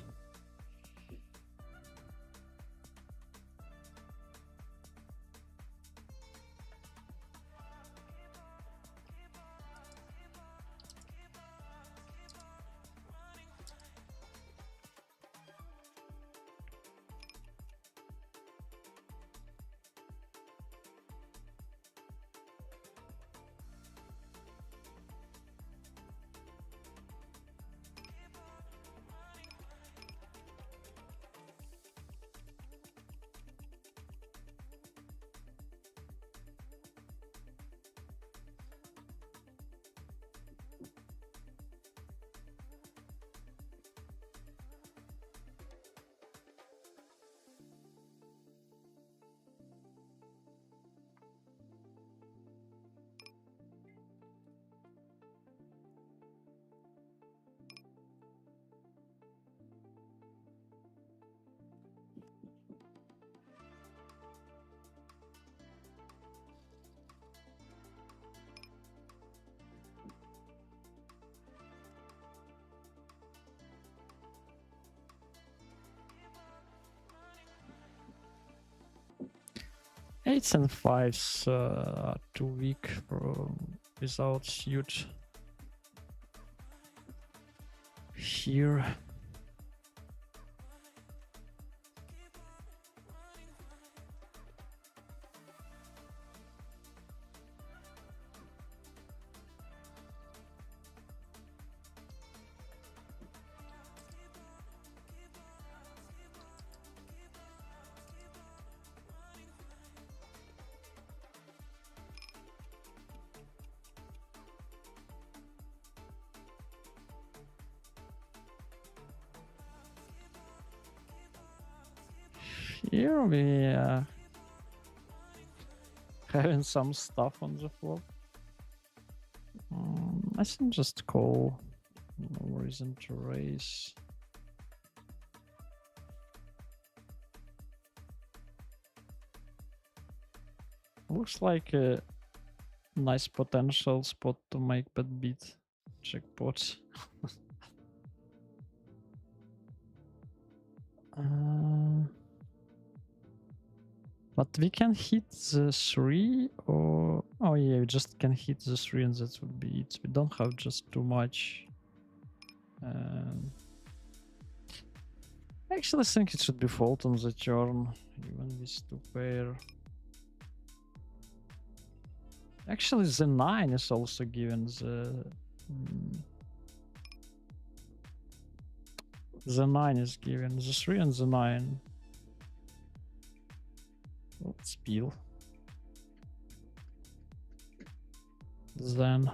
Eights and fives are too weak without suit here. Here we are having some stuff on the floor. I can just call. No reason to raise. Looks like a nice potential spot to make that beat jackpot. But we can hit the 3 or... Oh yeah, we just can hit the 3 and that would be it. We don't have just too much. I actually think it should be fold on the turn, even with 2 pair. Actually, the 9 is also given the... The 9 is given, the 3 and the 9. Let's peel. Then...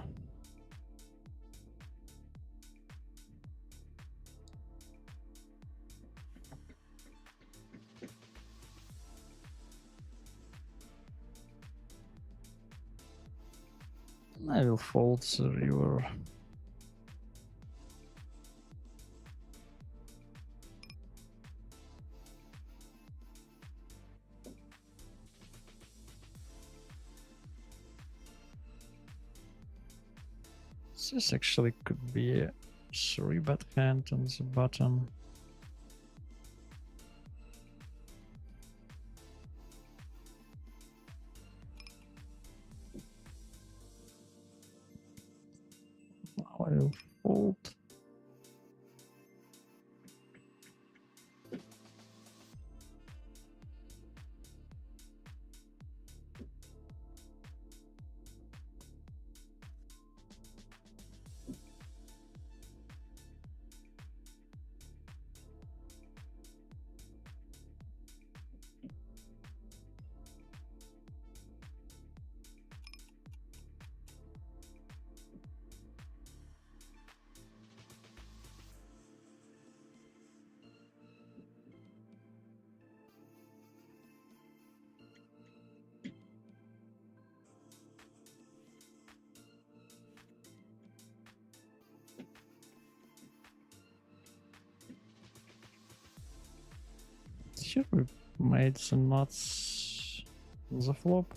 I will fold the river. This actually could be a 3-bet hand on the bottom. Now I will fold. Here we made some nuts on the flop.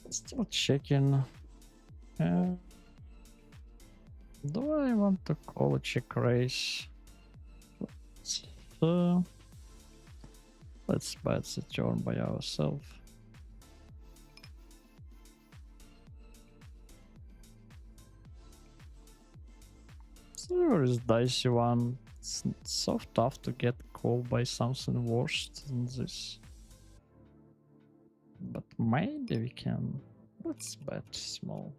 Still checking. Do I want to call a check raise? So let's bet the turn by ourselves. There is dicey one. It's so tough to get called by something worse than this. But maybe we can. Let's bet small.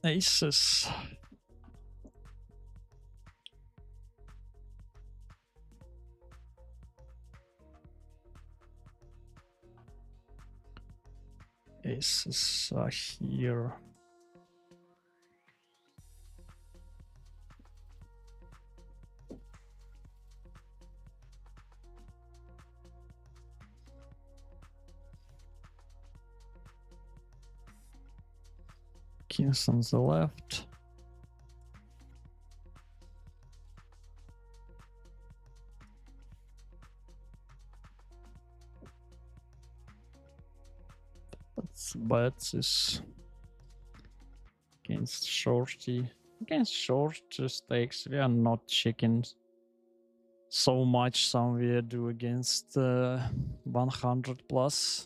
Aces. Aces are here. Kings on the left. Let's bet this against shorty. Against short stakes, we are not checking so much. Some we do against 100 plus.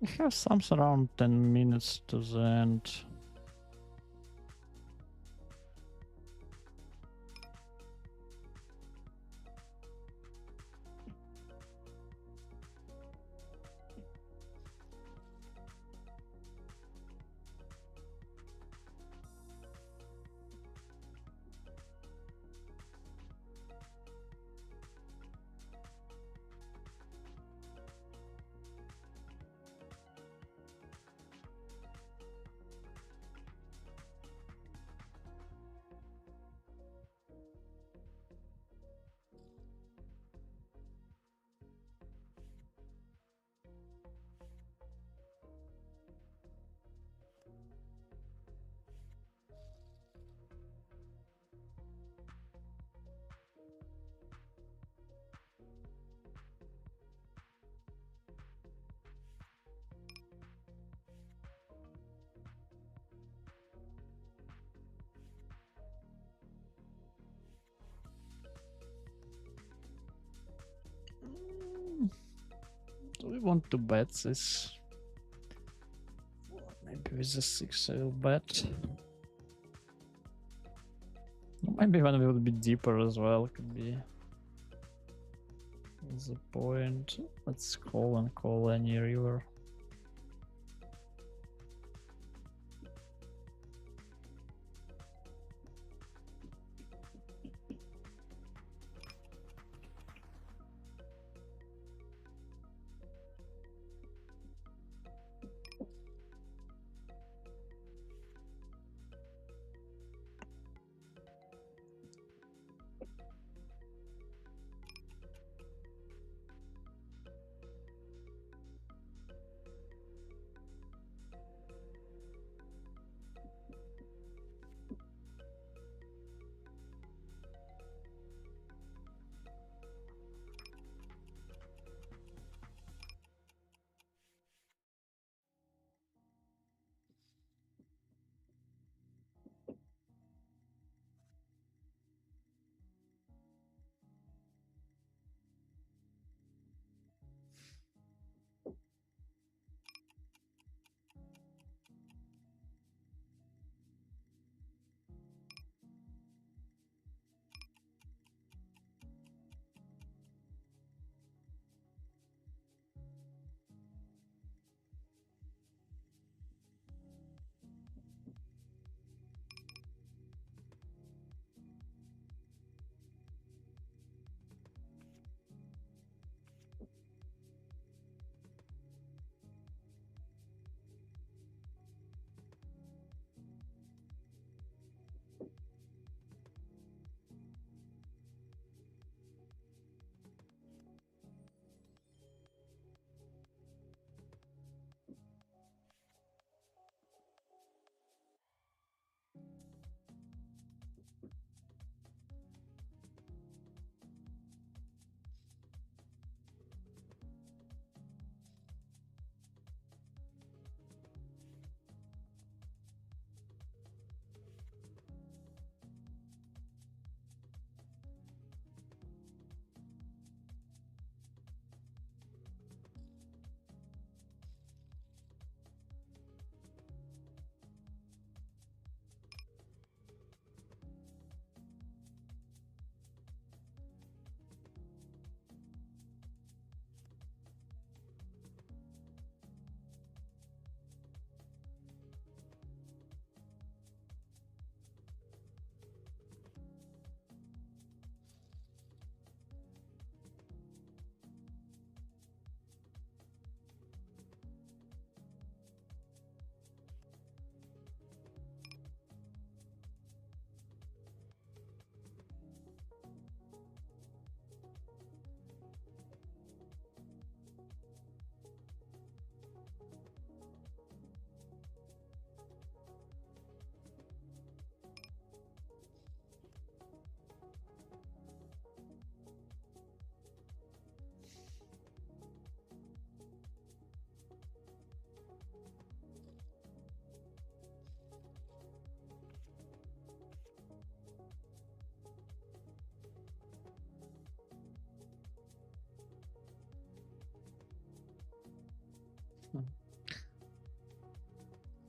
We have something around 10 minutes to the end. Do we want to bet this? Maybe with the 6 I will bet. Maybe one will be deeper as well, could be the point. Let's call and call any river.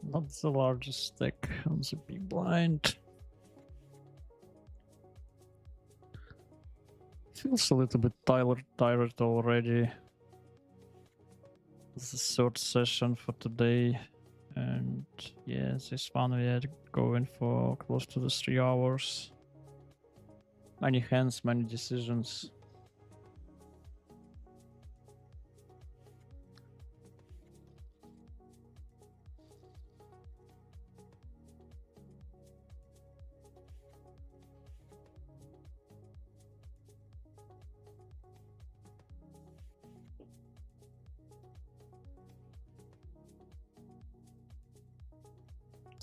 Not the largest stack on the big blind. Feels a little bit tired already. This is the third session for today. And yeah, this one we are going for close to the 3 hours. Many hands, many decisions.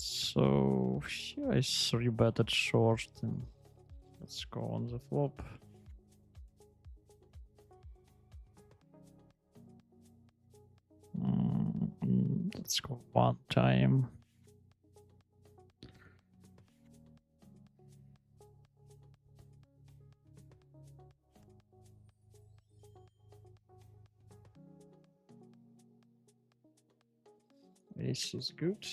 So here I 3-betted short and let's go on the flop. Let's go one time. Ace is good.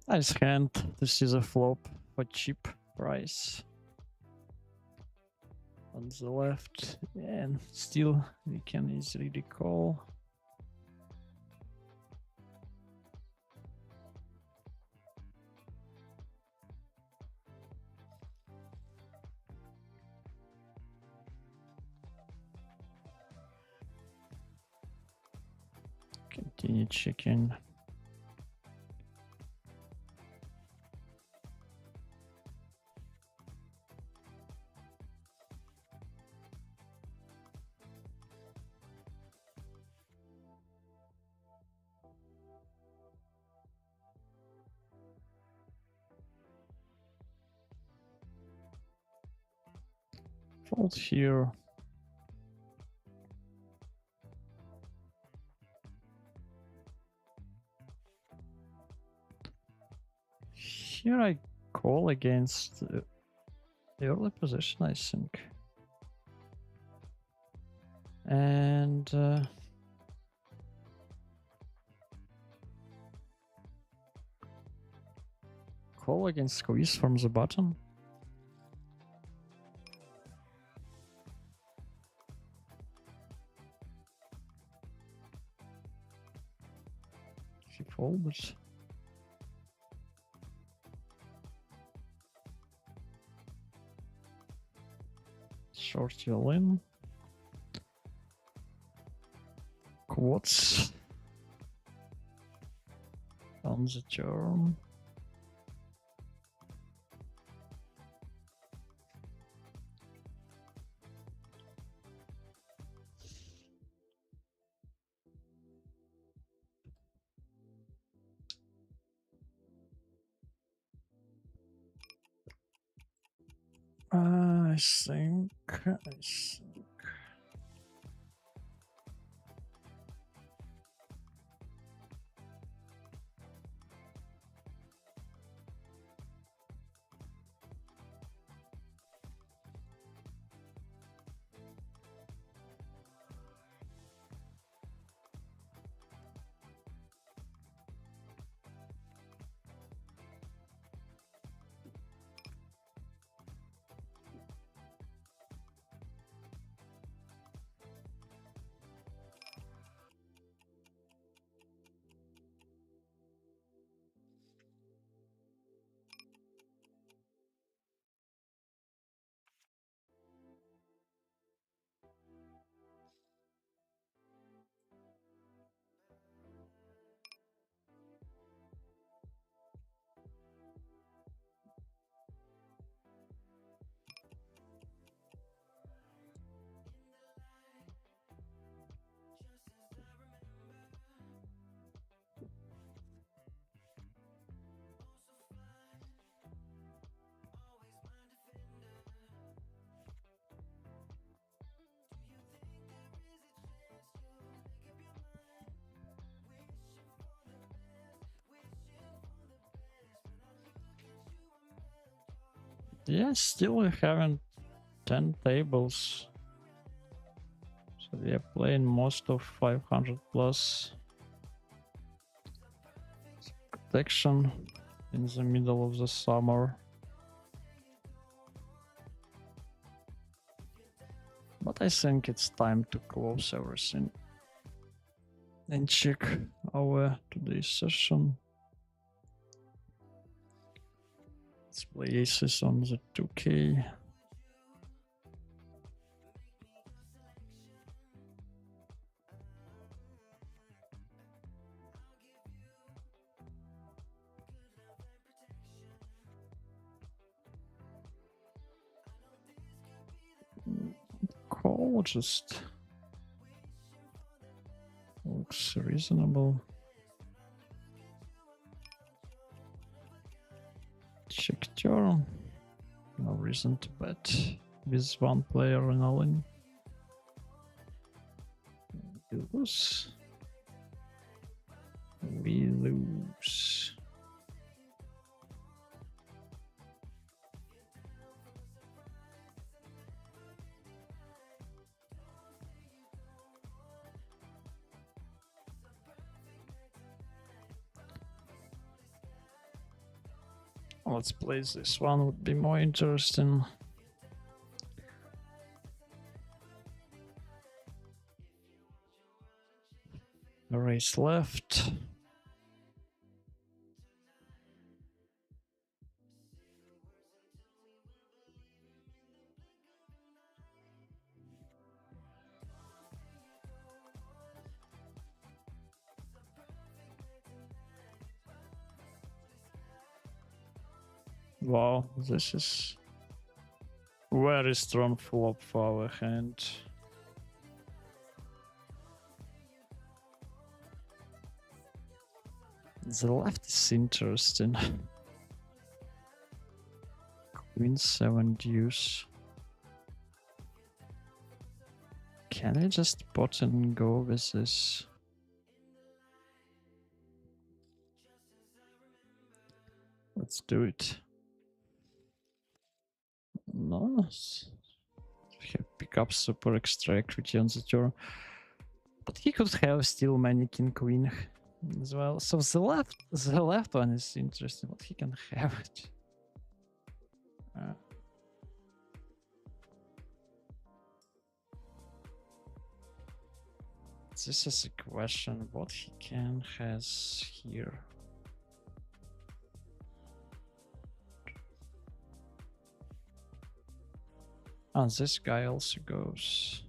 Nice hand. This is a flop for cheap price. On the left, and still we can easily recall. Continue checking. Fold here. Here I call against the early position, I think. And call against squeeze from the bottom. He folded. Short you in. Quads on the turn. I think. Yeah, still we haven't 10 tables. So we are playing most of 500 plus protection in the middle of the summer. But I think it's time to close everything and check our today's session. Let's play aces on the 2K. Call just looks reasonable. Check turn. No reason to bet with one player in all in. We lose. We lose. Let's play this one, would be more interesting. Raise left. Wow, this is very strong flop for our hand. The left is interesting. Queen 7 deuce. Can I just pot and go with this? Let's do it. Nice. We have pick up super extra equity on the turn. But he could have still many king queen as well. So the left one is interesting, but he can have it. This is a question what he can has here. And this guy also goes.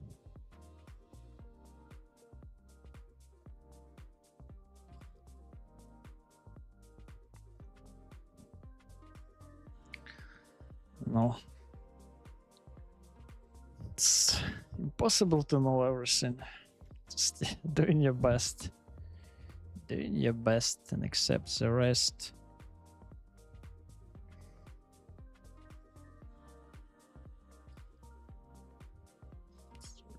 No. It's impossible to know everything. Just doing your best. Doing your best and accept the rest.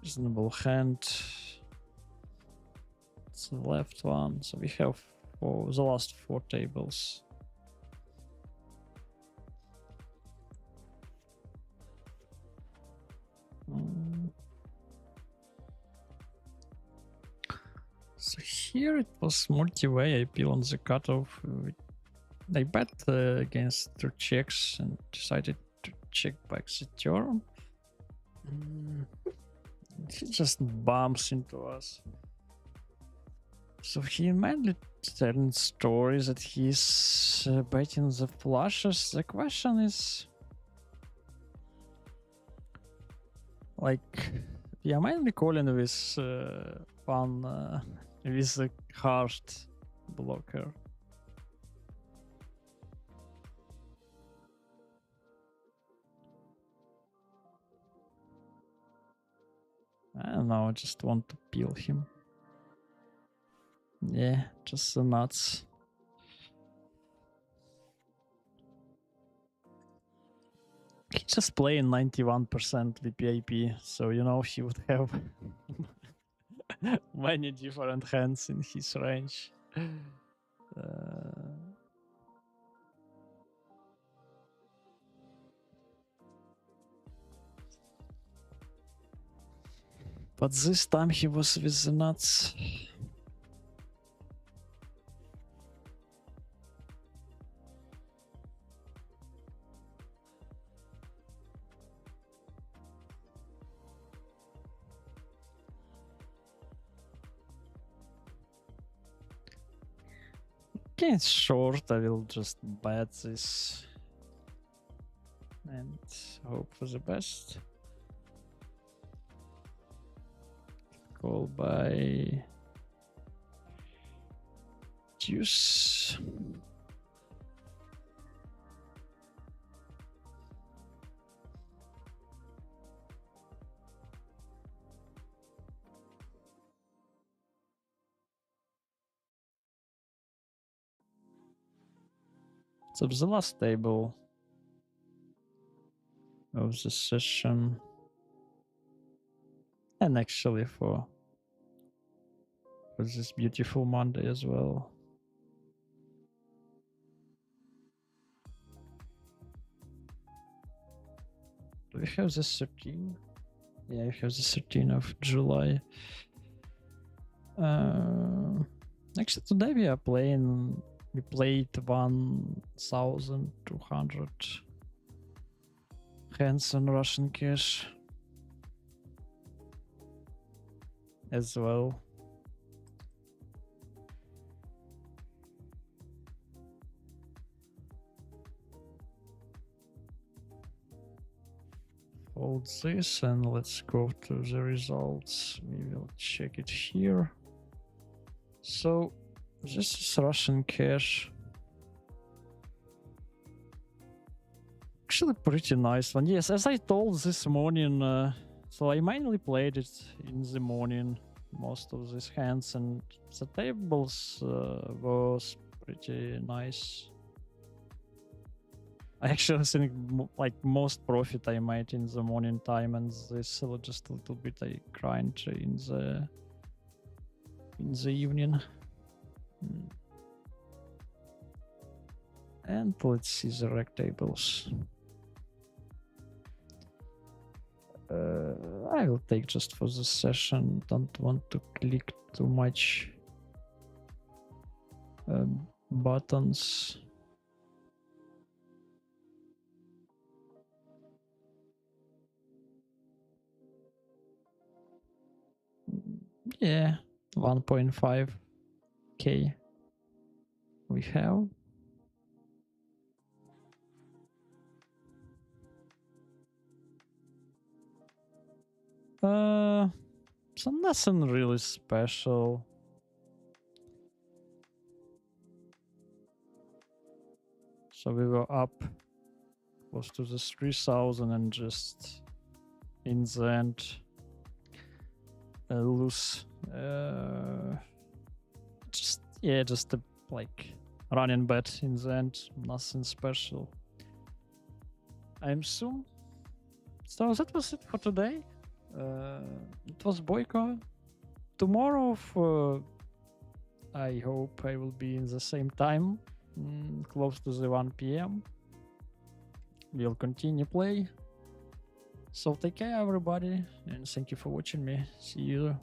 Reasonable hand. It's the left one. So we have the last 4 tables. So here it was multi-way. I peel on the cutoff. I bet against 2 checks and decided to check back the turn. He just bumps into us. So he mainly tells stories that he's betting the flushes. The question is, like, yeah, mainly calling with one with a hard blocker. I don't know, I just want to peel him. Yeah, just the nuts. He's just playing 91% VPIP, so you know he would have many different hands in his range. But this time he was with the nuts. Okay, it's short. I will just bet this and hope for the best. Call by juice. So the last table of the session, and actually for this beautiful Monday as well. Do we have the 13? Yeah, we have the 13th of July. Actually, today we are playing. We played 1,200 hands on Russian cash as well. Hold this and let's go to the results. We will check it here. So this is Russian cash. Actually pretty nice one. Yes, as I told this morning, so I mainly played it in the morning, most of these hands, and the tables was pretty nice. I actually think like most profit I made in the morning time, and this just a little bit I grind in the evening. And let's see the rec tables. I will take just for this session. Don't want to click too much buttons. Yeah, 1.5k we have. So nothing really special. So we were up close to the 3,000 and just in the end lose. Just a like running bet in the end. Nothing special. I'm soon. So that was it for today. It was Boyko. Tomorrow, I hope I will be in the same time, close to the 1 p.m. We'll continue play. So take care, everybody, and thank you for watching me. See you.